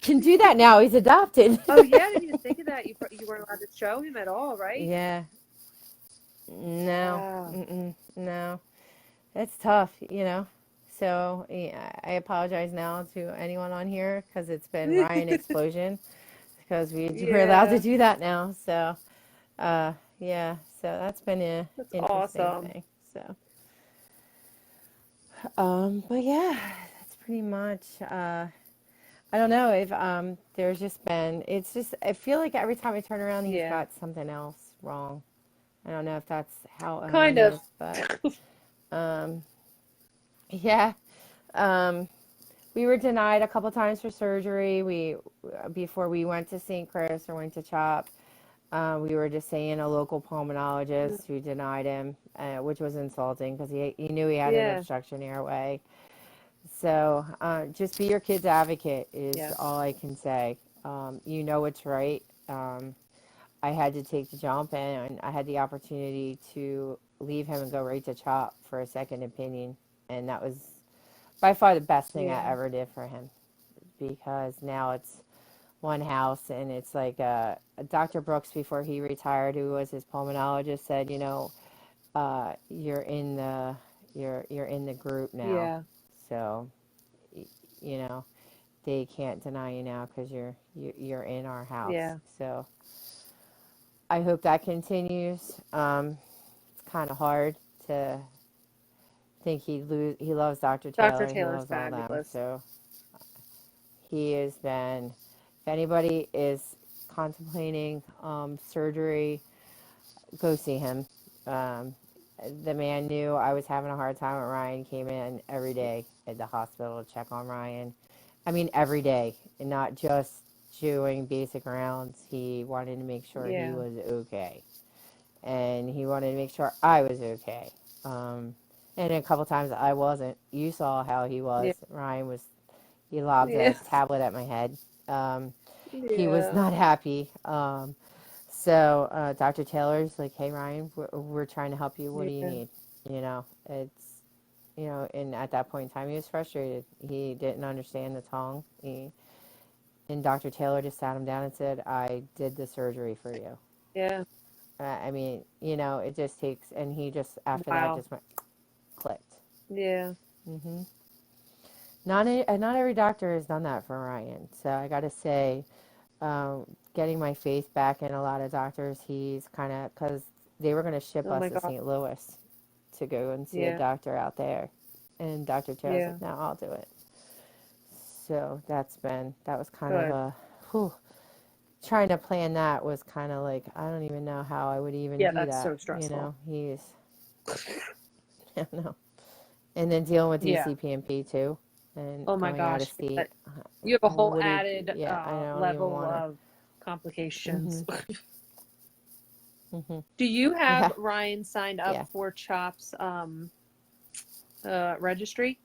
Speaker 1: Can do that now. He's adopted.
Speaker 2: Oh yeah, I didn't even think of that. You weren't allowed to show him at all, right?
Speaker 1: Yeah. No.
Speaker 2: Wow.
Speaker 1: No. It's tough, you know. So yeah, I apologize now to anyone on here because it's been Ryan explosion because we're allowed to
Speaker 2: Yeah,
Speaker 1: do that now. So yeah. So that's been an
Speaker 2: that's
Speaker 1: interesting
Speaker 2: awesome.
Speaker 1: thing. So but yeah, that's pretty much. I don't know if there's just been. It's just I feel like every time I turn around, he's
Speaker 2: Yeah,
Speaker 1: got something else wrong. I don't know if that's how Owen
Speaker 2: kind of.
Speaker 1: is, but um, yeah. Um, we were denied a couple times for surgery. We before we went to St. Chris or went to CHOP. We were just saying a local pulmonologist who denied him, which was insulting because he knew he had an
Speaker 2: Yeah,
Speaker 1: obstruction airway. So just be your kid's advocate is
Speaker 2: yes.
Speaker 1: all I can say. You know what's right. I had to take the jump and I had the opportunity to leave him and go right to CHOP for a second opinion. And that was by far the best thing I
Speaker 2: Yeah,
Speaker 1: ever did for him because now it's one house and it's like Dr. Brooks before he retired, who was his pulmonologist, said, you know, you're in the you're in the group now,
Speaker 2: yeah,
Speaker 1: so you know they can't deny you now because you're in our house.
Speaker 2: yeah.
Speaker 1: So I hope that continues. It's kind of hard to think he loves Dr.
Speaker 2: Dr.
Speaker 1: Taylor, he
Speaker 2: Taylor's
Speaker 1: loves all them.
Speaker 2: fabulous.
Speaker 1: So he has been. If anybody is contemplating surgery, go see him. Um, the man knew I was having a hard time with Ryan. Came in every day at the hospital to check on Ryan. I mean, every day, and not just doing basic rounds. He wanted to make sure he
Speaker 2: Yeah,
Speaker 1: was okay, and he wanted to make sure I was okay. Um, and a couple times I wasn't. You saw how he
Speaker 2: yeah,
Speaker 1: was. Ryan was. He lobbed
Speaker 2: yeah,
Speaker 1: a tablet at my head. He was
Speaker 2: yeah,
Speaker 1: not happy. So Dr. Taylor's like, hey Ryan, we're trying to help you. What do you
Speaker 2: yeah,
Speaker 1: need? You know, it's and at that point in time, he was frustrated. He didn't understand the tongue. And Dr. Taylor just sat him down and said, I did the surgery for you.
Speaker 2: yeah.
Speaker 1: I mean, it just takes, and he just after that
Speaker 2: Wow.
Speaker 1: just went clicked.
Speaker 2: Yeah.
Speaker 1: hmm Not every doctor has done that for Ryan. So I got to say, getting my faith back in a lot of doctors. He's kind of because they were going to ship
Speaker 2: Oh
Speaker 1: us
Speaker 2: my
Speaker 1: to
Speaker 2: God.
Speaker 1: St. Louis to go and see a
Speaker 2: Yeah,
Speaker 1: doctor out there, and Dr. Taylor's
Speaker 2: yeah.
Speaker 1: like, "No, I'll do it." So that was kind of
Speaker 2: Good.
Speaker 1: whew, trying to plan that was kind of like, I don't even know how I would even
Speaker 2: Yeah,
Speaker 1: do
Speaker 2: that's
Speaker 1: that.
Speaker 2: so stressful.
Speaker 1: I don't know. And then dealing with
Speaker 2: Yeah.
Speaker 1: DCPMP too, and
Speaker 2: Oh my
Speaker 1: going out of
Speaker 2: gosh.
Speaker 1: state.
Speaker 2: You have a whole
Speaker 1: What did,
Speaker 2: added
Speaker 1: yeah, I don't even
Speaker 2: level
Speaker 1: want to.
Speaker 2: of complications.
Speaker 1: Hmm. Hmm.
Speaker 2: Do you have
Speaker 1: Yeah,
Speaker 2: Ryan signed up
Speaker 1: yeah.
Speaker 2: for CHOP's registry?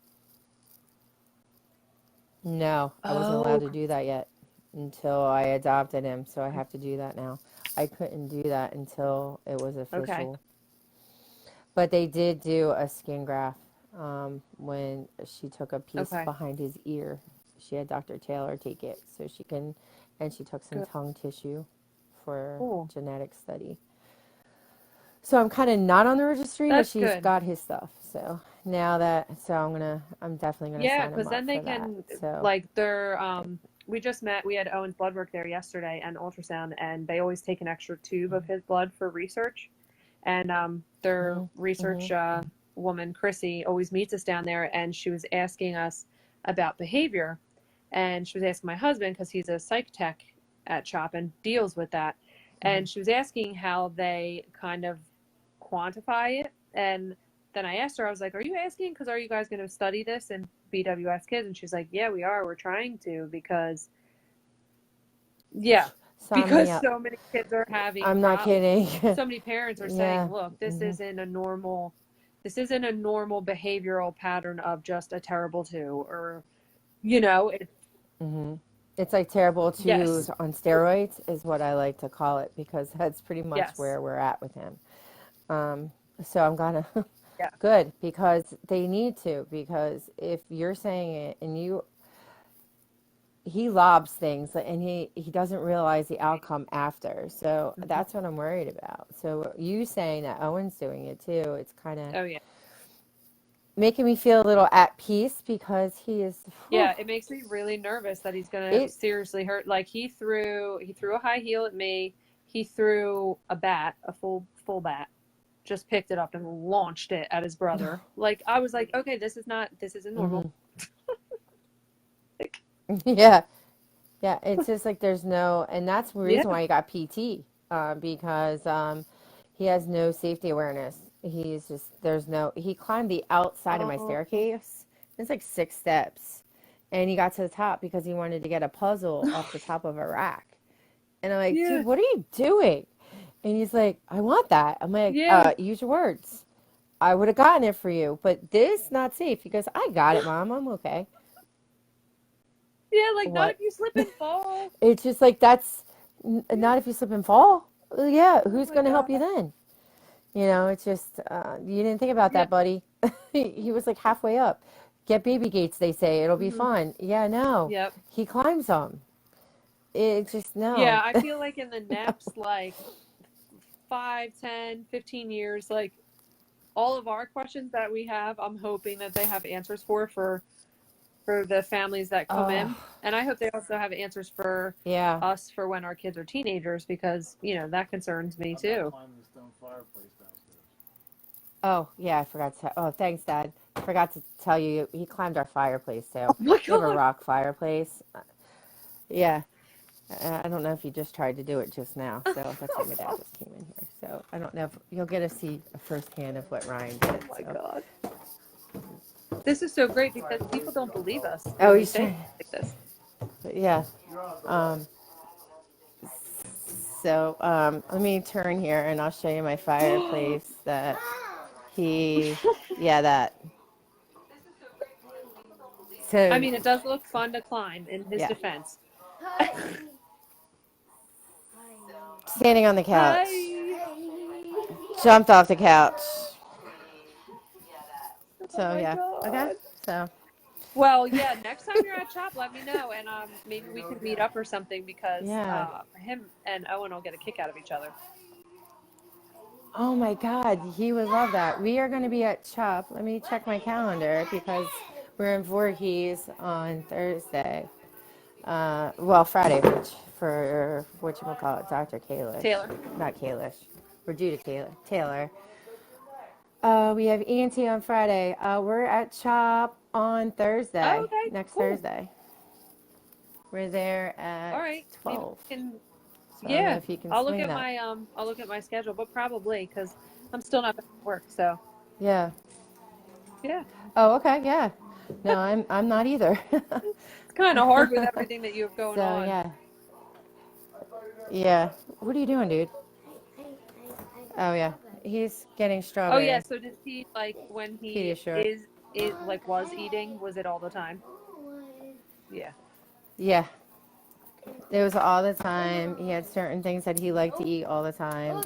Speaker 1: No, I wasn't allowed
Speaker 2: Oh,
Speaker 1: to do that yet until I adopted him, so I have to do that now. I couldn't do that until it was
Speaker 2: okay.
Speaker 1: official. But they did do a skin graft when she took a piece
Speaker 2: Okay.
Speaker 1: behind his ear. She had Dr. Taylor take it so she can, and she took some
Speaker 2: Good.
Speaker 1: tongue tissue for
Speaker 2: Cool.
Speaker 1: genetic study. So I'm kind of not on the registry, but
Speaker 2: That's
Speaker 1: she's
Speaker 2: good.
Speaker 1: got his stuff. So now that, so I'm definitely gonna
Speaker 2: Yeah,
Speaker 1: sign him
Speaker 2: because
Speaker 1: up
Speaker 2: then they
Speaker 1: for that.
Speaker 2: can
Speaker 1: So,
Speaker 2: like they're we just met, we had Owen's blood work there yesterday and ultrasound, and they always take an extra tube of his blood for research. And their
Speaker 1: hmm hmm
Speaker 2: research woman, Chrissy, always meets us down there, and she was asking us about behavior. And she was asking my husband, because he's a psych tech at CHOP and deals with that.
Speaker 1: hmm
Speaker 2: And she was asking how they kind of quantify it. And then I asked her, I was like, are you asking because are you guys going to study this in BWS kids? And she's like, yeah, we are. We're trying to because, yeah,
Speaker 1: sign me
Speaker 2: because
Speaker 1: up.
Speaker 2: so many kids are having
Speaker 1: I'm not kidding.
Speaker 2: so many parents are saying,
Speaker 1: Yeah.
Speaker 2: look,
Speaker 1: Hmm.
Speaker 2: this isn't a normal behavioral pattern of just a terrible two, or, it's,
Speaker 1: Hmm. It's like terrible
Speaker 2: yes,
Speaker 1: twos on steroids is what I like to call it because that's pretty much
Speaker 2: yes,
Speaker 1: where we're at with him. Um, so I'm gonna
Speaker 2: yeah.
Speaker 1: good because they need to because if you're saying it and he lobs things and he doesn't realize the outcome after. So
Speaker 2: Mhm.
Speaker 1: that's what I'm worried about. So you saying that Owen's doing it too, it's kind of
Speaker 2: Oh, yeah.
Speaker 1: making me feel a little at peace because he is whew,
Speaker 2: Yeah, it makes me really nervous that he's gonna
Speaker 1: it
Speaker 2: seriously hurt. Like he threw a high heel at me. He threw a bat, a full bat, just picked it up and launched it at his brother. Like I was like, okay, this isn't normal.
Speaker 1: hmm.
Speaker 2: Like,
Speaker 1: Yeah. Yeah, it's just like there's no, and that's the
Speaker 2: yeah.
Speaker 1: reason why he got PT, because he has no safety awareness. He's just, there's no, he climbed the outside of my
Speaker 2: Oh,
Speaker 1: staircase. It's like 6 steps. And he got to the top because he wanted to get a puzzle off the top of a rack. And I'm like,
Speaker 2: yeah,
Speaker 1: dude, what are you doing? And he's like, I want that. I'm like,
Speaker 2: yeah,
Speaker 1: use your words. I would have gotten it for you, but this not safe. He goes, I got it, Mom. I'm okay.
Speaker 2: yeah. Like not
Speaker 1: What?
Speaker 2: if you slip and fall.
Speaker 1: It's just like that's
Speaker 2: Yeah.
Speaker 1: not if you slip and fall. Well, yeah,
Speaker 2: Oh
Speaker 1: who's
Speaker 2: my
Speaker 1: going to help
Speaker 2: god.
Speaker 1: you then? It's just you didn't think about
Speaker 2: Yeah.
Speaker 1: that, buddy. He was like halfway up. Get baby gates, they say it'll be
Speaker 2: Hmm.
Speaker 1: fine. Yeah, no,
Speaker 2: Yep.
Speaker 1: he climbs them. It just
Speaker 2: Yeah.
Speaker 1: no.
Speaker 2: I feel like in the next like 5, 10, 15 years, like all of our questions that we have, I'm hoping that they have answers for the families that come
Speaker 1: Oh,
Speaker 2: in. And I hope they also have answers for
Speaker 1: yeah.
Speaker 2: us for when our kids are teenagers, because, that concerns me too.
Speaker 1: Oh, yeah. I forgot to. Oh, thanks, Dad. I forgot to tell you he climbed our fireplace
Speaker 2: Oh
Speaker 1: too.
Speaker 2: my
Speaker 1: We have a
Speaker 2: God.
Speaker 1: rock fireplace. Yeah. I don't know if you just tried to do it just now, so that's why my dad just came in here. So I don't know if you'll get to see firsthand of what Ryan
Speaker 2: Oh
Speaker 1: did.
Speaker 2: my
Speaker 1: So,
Speaker 2: God. This is so great because people don't believe us
Speaker 1: oh,
Speaker 2: when we
Speaker 1: he's
Speaker 2: say
Speaker 1: trying.
Speaker 2: things like this.
Speaker 1: Yeah. Um, let me turn here and I'll show you my fireplace that he, yeah, that.
Speaker 2: I
Speaker 1: So,
Speaker 2: mean, it does look fun to climb in his
Speaker 1: yeah,
Speaker 2: defense.
Speaker 1: standing on the couch,
Speaker 2: Hi.
Speaker 1: jumped off the couch.
Speaker 2: Oh
Speaker 1: So
Speaker 2: my
Speaker 1: yeah, okay.
Speaker 2: God.
Speaker 1: So
Speaker 2: Well, yeah, next time you're at Chop, let me know, and maybe we can meet up or something, because
Speaker 1: yeah.
Speaker 2: him and Owen will get a kick out of each other.
Speaker 1: Oh my God, he would love that. We are going to be at Chop. Let me check my calendar because we're in Voorhees on Thursday. Well, Friday, which for whatchamacallit, Dr. Kalish.
Speaker 2: Taylor.
Speaker 1: Not Kalish. We're due to Taylor. We have ENT on Friday. We're at Chop on
Speaker 2: Oh,
Speaker 1: Thursday,
Speaker 2: okay,
Speaker 1: next
Speaker 2: cool.
Speaker 1: Thursday. We're there
Speaker 2: All
Speaker 1: at
Speaker 2: right, maybe
Speaker 1: 12.
Speaker 2: we can.
Speaker 1: So I don't know
Speaker 2: Yeah,
Speaker 1: if you can
Speaker 2: I'll look
Speaker 1: swing
Speaker 2: at
Speaker 1: that.
Speaker 2: my schedule, but probably because I'm still not back to work. So
Speaker 1: Yeah.
Speaker 2: yeah,
Speaker 1: Oh, okay. Yeah. No, I'm not either.
Speaker 2: it's kind of hard with everything that you have going
Speaker 1: So
Speaker 2: on.
Speaker 1: yeah. Yeah. What are you doing, dude? Oh yeah. He's getting
Speaker 2: Oh yeah,
Speaker 1: strawberry.
Speaker 2: so does he like when he
Speaker 1: Pediasure.
Speaker 2: is like was eating? Was it all the time? Yeah.
Speaker 1: Yeah. It was all the time. He had certain things that he liked to eat all the time.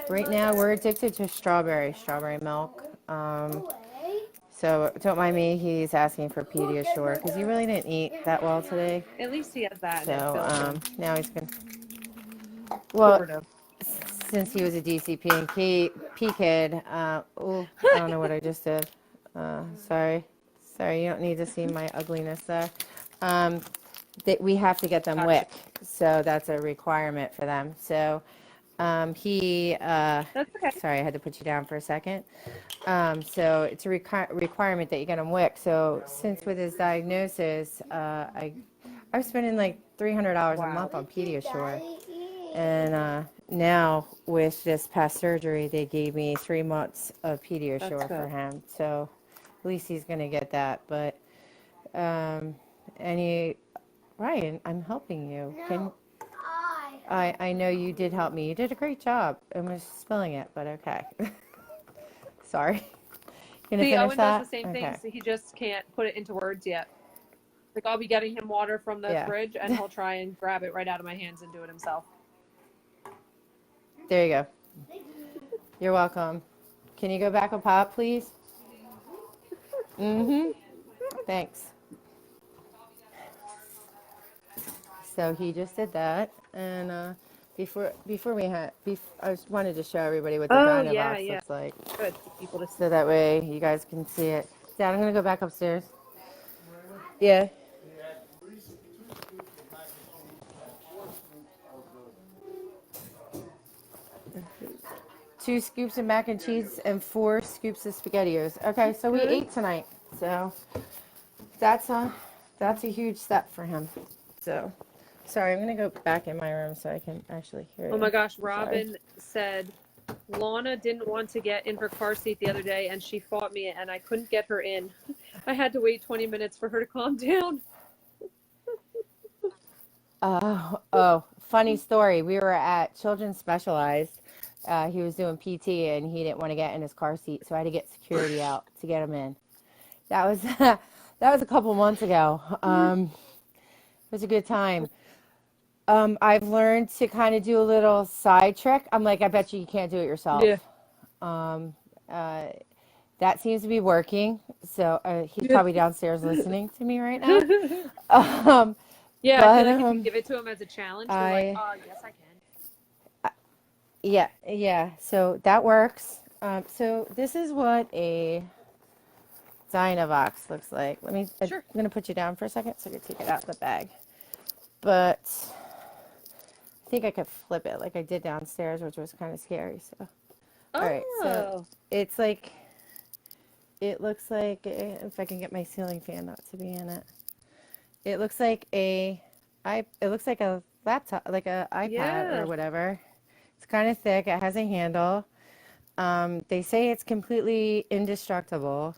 Speaker 1: Right now we're addicted to strawberry milk. So don't mind me. He's asking for Pediasure because he really didn't eat that well today.
Speaker 2: At least he has that, and it
Speaker 1: So
Speaker 2: fills him
Speaker 1: now he's gonna. Well,
Speaker 2: sort of.
Speaker 1: since he was a DCP and P kid, oh, I don't know what I just did. Sorry, you don't need to see my ugliness there. Um, that we have to get them
Speaker 2: Gotcha.
Speaker 1: WIC, so that's a requirement for them. So he,
Speaker 2: That's okay.
Speaker 1: sorry, I had to put you down for a second. So it's a requirement that you get them WIC. So since with his diagnosis, I was spending like $300 a
Speaker 2: Wow.
Speaker 1: month on Pediasure. And now with this past surgery, they gave me 3 months of
Speaker 2: That's
Speaker 1: Pediasure for
Speaker 2: good.
Speaker 1: him. So at least he's going to get that. But any Ryan, I'm helping you. Can I know you did help me. You did a great job. I was spilling it, but okay. Sorry. Gonna
Speaker 2: See,
Speaker 1: finish
Speaker 2: Owen does the
Speaker 1: that?
Speaker 2: same thing.
Speaker 1: Okay.
Speaker 2: So he just can't put it into words yet. Like I'll be getting him water from the
Speaker 1: Yeah.
Speaker 2: fridge, and he'll try and grab it right out of my hands and do it himself.
Speaker 1: There you go. You're welcome. Can you go back a pop, please? Mm-hmm. Thanks. So he just did that, and before we had, I just wanted to show everybody what the
Speaker 2: Oh yeah,
Speaker 1: Dynavox
Speaker 2: yeah.
Speaker 1: looks like,
Speaker 2: Good for people to see.
Speaker 1: so that way you guys can see it. Dad, I'm gonna go back upstairs. Yeah. 2 scoops of mac and cheese and 4 scoops of SpaghettiOs. Okay, so we
Speaker 2: Good.
Speaker 1: ate tonight. So that's a huge step for him. So sorry, I'm gonna go back in my room so I can actually hear you.
Speaker 2: Oh my gosh,
Speaker 1: Sorry.
Speaker 2: Robin said Lana didn't want to get in her car seat the other day, and she fought me, and I couldn't get her in. I had to wait 20 minutes for her to calm down.
Speaker 1: Oh, funny story. We were at Children's Specialized. He was doing PT and he didn't want to get in his car seat, so I had to get security out to get him in. That was that was a couple months ago. It was a good time. I've learned to kind of do a little side trick. I'm like, I bet you can't do it yourself.
Speaker 2: Yeah.
Speaker 1: That seems to be working. So he's
Speaker 2: Yeah.
Speaker 1: probably downstairs listening to me right now.
Speaker 2: Yeah, I
Speaker 1: But
Speaker 2: feel like if you give it to him as a challenge, he'll like, oh, yes, I can.
Speaker 1: yeah. So that works. So this is what a Dynavox looks like.
Speaker 2: Sure.
Speaker 1: I'm gonna put you down for a second so I can take it out of the bag. But I think I could flip it like I did downstairs, which was kind of scary. So, all right. So it's like, it looks like, if I can get my ceiling fan not to be in it. It looks like it looks like a laptop, like a iPad
Speaker 2: Yeah.
Speaker 1: or whatever. It's kind of thick. It has a handle. They say it's completely indestructible.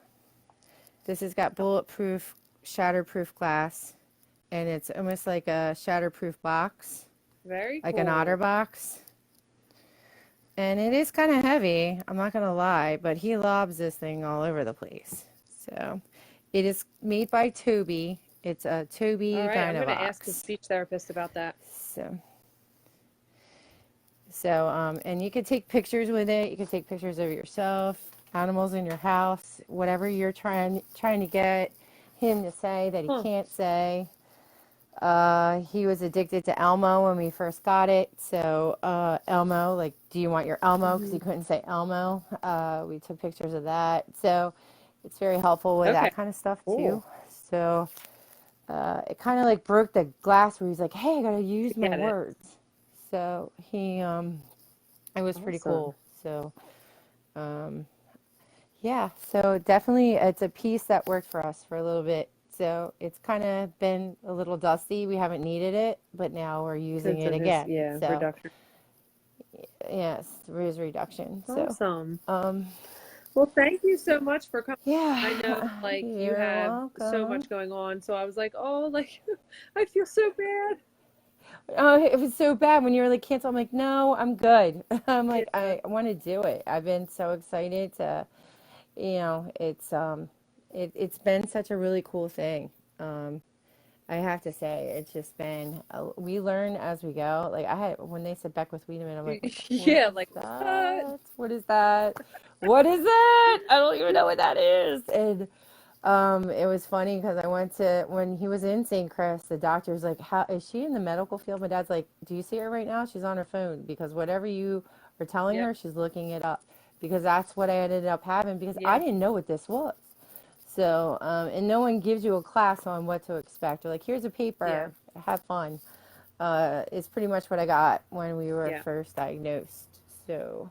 Speaker 1: This has got bulletproof, shatterproof glass, and it's almost like a shatterproof box,
Speaker 2: Very
Speaker 1: like
Speaker 2: cool.
Speaker 1: an otter box. And it is kind of heavy, I'm not gonna lie, but he lobs this thing all over the place. So it is made by Toby. It's a Toby
Speaker 2: All right, I'm going to ask his
Speaker 1: Dynavox.
Speaker 2: speech therapist about that.
Speaker 1: And you could take pictures with it. You could take pictures of yourself, animals in your house, whatever you're trying to get him to say that he can't say. He was addicted to Elmo when we first got it. So Elmo, like, do you want your Elmo? Because he couldn't say Elmo. We took pictures of that. So it's very helpful with that kind of stuff too. So it kind of like broke the glass where he's like, hey, I got to use my words. So it was pretty cool. So, yeah, so definitely it's a piece that worked for us for a little bit. So it's kind of been a little dusty. We haven't needed it, but now we're using
Speaker 2: Since
Speaker 1: it
Speaker 2: of his,
Speaker 1: again. So
Speaker 2: reduction.
Speaker 1: yes, riz reduction. So
Speaker 2: Awesome.
Speaker 1: um,
Speaker 2: Well, thank you so much for coming. I know,
Speaker 1: yeah,
Speaker 2: like, you
Speaker 1: you're
Speaker 2: have so
Speaker 1: welcome.
Speaker 2: much going on. So I was like, oh, like, I feel so bad.
Speaker 1: Oh, it was so bad when you were like cancel. I'm like, no, I'm good. I'm like,
Speaker 2: Yeah.
Speaker 1: I want to do it. I've been so excited to, it's been such a really cool thing. Um, I have to say, it's just been, we learn as we go. Like I had, when they said Beckwith Wiedemann, I'm like, what
Speaker 2: Yeah,
Speaker 1: is
Speaker 2: like, what?
Speaker 1: that? What is that? What is it? I don't even know what that is. And it was funny because I went to, when he was in St. Chris, the doctor was like, how is she in the medical field? My dad's like, do you see her right now? She's on her phone because whatever you are telling
Speaker 2: Yeah.
Speaker 1: her, she's looking it up because that's what I ended up having because I
Speaker 2: Yeah.
Speaker 1: didn't know what this was. So, and no one gives you a class on what to expect. They're like, here's a
Speaker 2: Yeah.
Speaker 1: paper, have fun. It's pretty much what I got when we were
Speaker 2: Yeah.
Speaker 1: first diagnosed. So,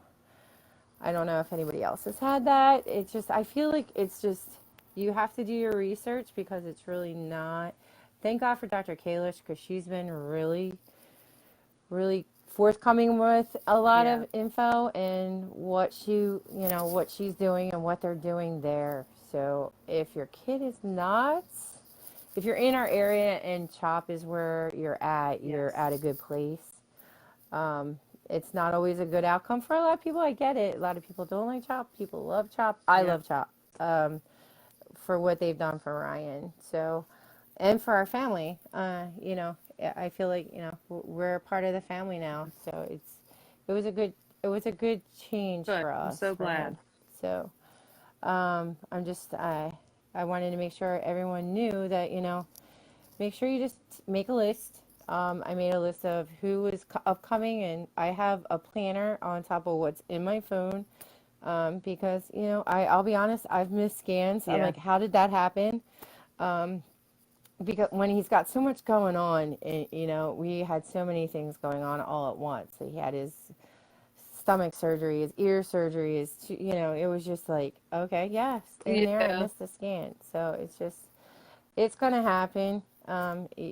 Speaker 1: I don't know if anybody else has had that. It's just, I feel like it's just, you have to do your research because it's really not. Thank God for Dr. Kalish because she's been really, really forthcoming with a lot
Speaker 2: Yeah.
Speaker 1: of info and what what she's doing and what they're doing there. So if your kid is not, if you're in our area and CHOP is where you're
Speaker 2: Yes.
Speaker 1: at a good place. Um, it's not always a good outcome for a lot of people. I get it. A lot of people don't like CHOP. People love CHOP. I
Speaker 2: Yeah.
Speaker 1: love CHOP for what they've done for Ryan. So, and for our family. I feel like we're a part of the family now. So it was a good it was a good change
Speaker 2: Good.
Speaker 1: for
Speaker 2: I'm
Speaker 1: us
Speaker 2: so
Speaker 1: for him.
Speaker 2: glad.
Speaker 1: So I wanted to make sure everyone knew that make sure you just make a list. I made a list of who is upcoming, and I have a planner on top of what's in my phone because I'll be honest, I've missed scans. I'm
Speaker 2: Yeah.
Speaker 1: like, how did that happen? Um, because when he's got so much going on, and, we had so many things going on all at once. So he had his stomach surgery, his ear surgery, it was just like, okay, yes, in there, I
Speaker 2: Yeah.
Speaker 1: missed a scan. So it's going to happen.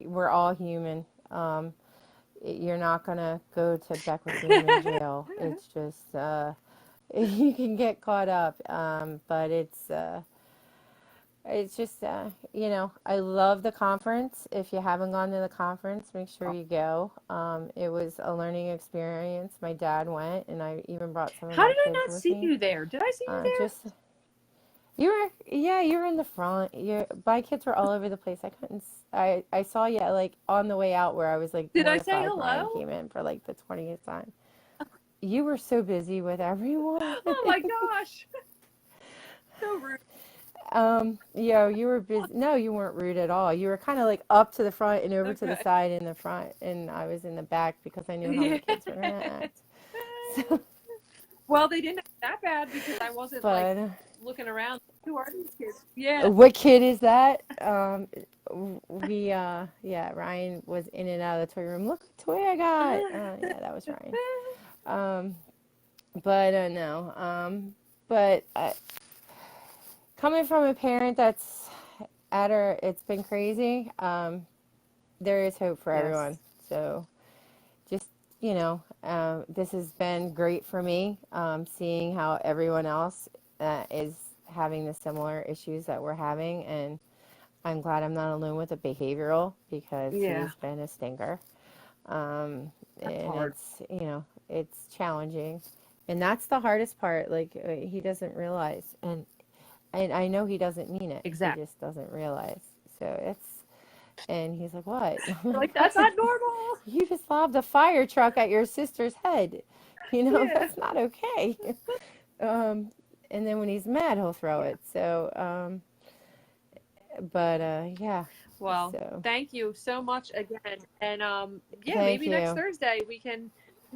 Speaker 1: We're all human. You're not going to go to Beckwith Beeman jail. It's just, you can get caught up. But it's just, I love the conference. If you haven't gone to the conference, make sure you go. It was a learning experience. My dad went, and I even brought some of
Speaker 2: How
Speaker 1: my
Speaker 2: did I
Speaker 1: kids
Speaker 2: not
Speaker 1: with
Speaker 2: see
Speaker 1: me.
Speaker 2: you there? Did I see you there?
Speaker 1: Just you were in the front. My kids were all over the place. I couldn't. I saw you like on the way out where I was like
Speaker 2: Did I say
Speaker 1: mortified. Ryan
Speaker 2: hello?
Speaker 1: came in for like the 20th time. You were so busy with everyone.
Speaker 2: Oh my gosh. So rude.
Speaker 1: You were busy. No, you weren't rude at all. You were kind of like up to the front and over to the
Speaker 2: Okay.
Speaker 1: side in the front, and I was in the back because I knew how the
Speaker 2: Yeah.
Speaker 1: kids were gonna act. So,
Speaker 2: Well, they didn't act that bad because I wasn't like
Speaker 1: but
Speaker 2: looking around. Who are these kids? Yeah.
Speaker 1: what kid is that? Yeah, Ryan was in and out of the toy room. Look, what toy I got. Yeah, that was Ryan. Um, but no. But coming from a parent that's at her, it's been crazy. There is hope for everyone.
Speaker 2: Yes.
Speaker 1: So just, this has been great for me, seeing how everyone else is having the similar issues that we're having. And I'm glad I'm not alone with a behavioral because
Speaker 2: Yeah.
Speaker 1: he's been a stinker.
Speaker 2: That's
Speaker 1: And
Speaker 2: hard.
Speaker 1: it's challenging. And that's the hardest part. Like he doesn't realize. And I know he doesn't mean it. He
Speaker 2: Exactly.
Speaker 1: just doesn't realize. And he's like, what? I'm
Speaker 2: Like,
Speaker 1: like,
Speaker 2: that's
Speaker 1: what?
Speaker 2: not normal.
Speaker 1: You just lobbed a fire truck at your sister's head.
Speaker 2: Yeah.
Speaker 1: That's not okay. Um, and then when he's mad, he'll throw
Speaker 2: Yeah.
Speaker 1: it. So, but yeah.
Speaker 2: Well,
Speaker 1: So
Speaker 2: thank you so much again. And yeah,
Speaker 1: thank
Speaker 2: maybe next
Speaker 1: you.
Speaker 2: Thursday we can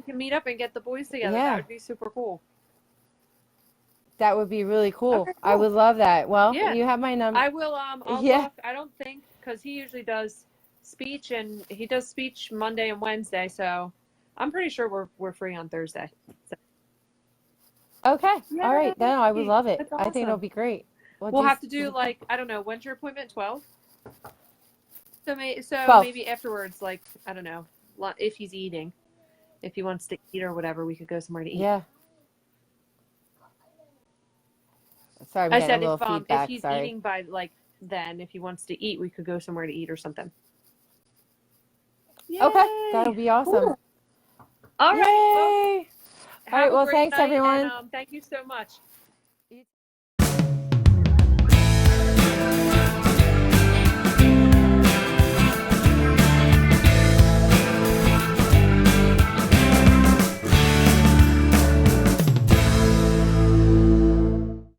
Speaker 2: meet up and get the boys together. That
Speaker 1: Yeah,
Speaker 2: would be super cool.
Speaker 1: that would be really cool.
Speaker 2: Okay,
Speaker 1: I
Speaker 2: cool.
Speaker 1: would love that. Well,
Speaker 2: Yeah.
Speaker 1: you have my number.
Speaker 2: I will I'll
Speaker 1: Yeah.
Speaker 2: look. I don't think because he usually does speech and he does speech Monday and Wednesday, so I'm pretty sure we're free on Thursday. So,
Speaker 1: Okay. All right. Then I would
Speaker 2: yay!
Speaker 1: love it.
Speaker 2: That's
Speaker 1: I think it'll
Speaker 2: awesome.
Speaker 1: be great. Well,
Speaker 2: We'll have
Speaker 1: just
Speaker 2: to do like I don't know, when's your appointment? 12? So
Speaker 1: 12.
Speaker 2: maybe afterwards, like, I don't know, if he's eating, if he wants to eat or whatever, we could go somewhere to eat.
Speaker 1: Yeah. Sorry, I'm
Speaker 2: I
Speaker 1: getting
Speaker 2: said
Speaker 1: a little
Speaker 2: if
Speaker 1: feedback.
Speaker 2: he's
Speaker 1: Sorry.
Speaker 2: eating by like then, if he wants to eat, we could go somewhere to eat or something. Yay!
Speaker 1: Okay, that'll be awesome.
Speaker 2: Cool. All right. Well,
Speaker 1: Yay! All
Speaker 2: have
Speaker 1: right,
Speaker 2: a
Speaker 1: well,
Speaker 2: great
Speaker 1: thanks,
Speaker 2: night,
Speaker 1: everyone.
Speaker 2: and thank you so much.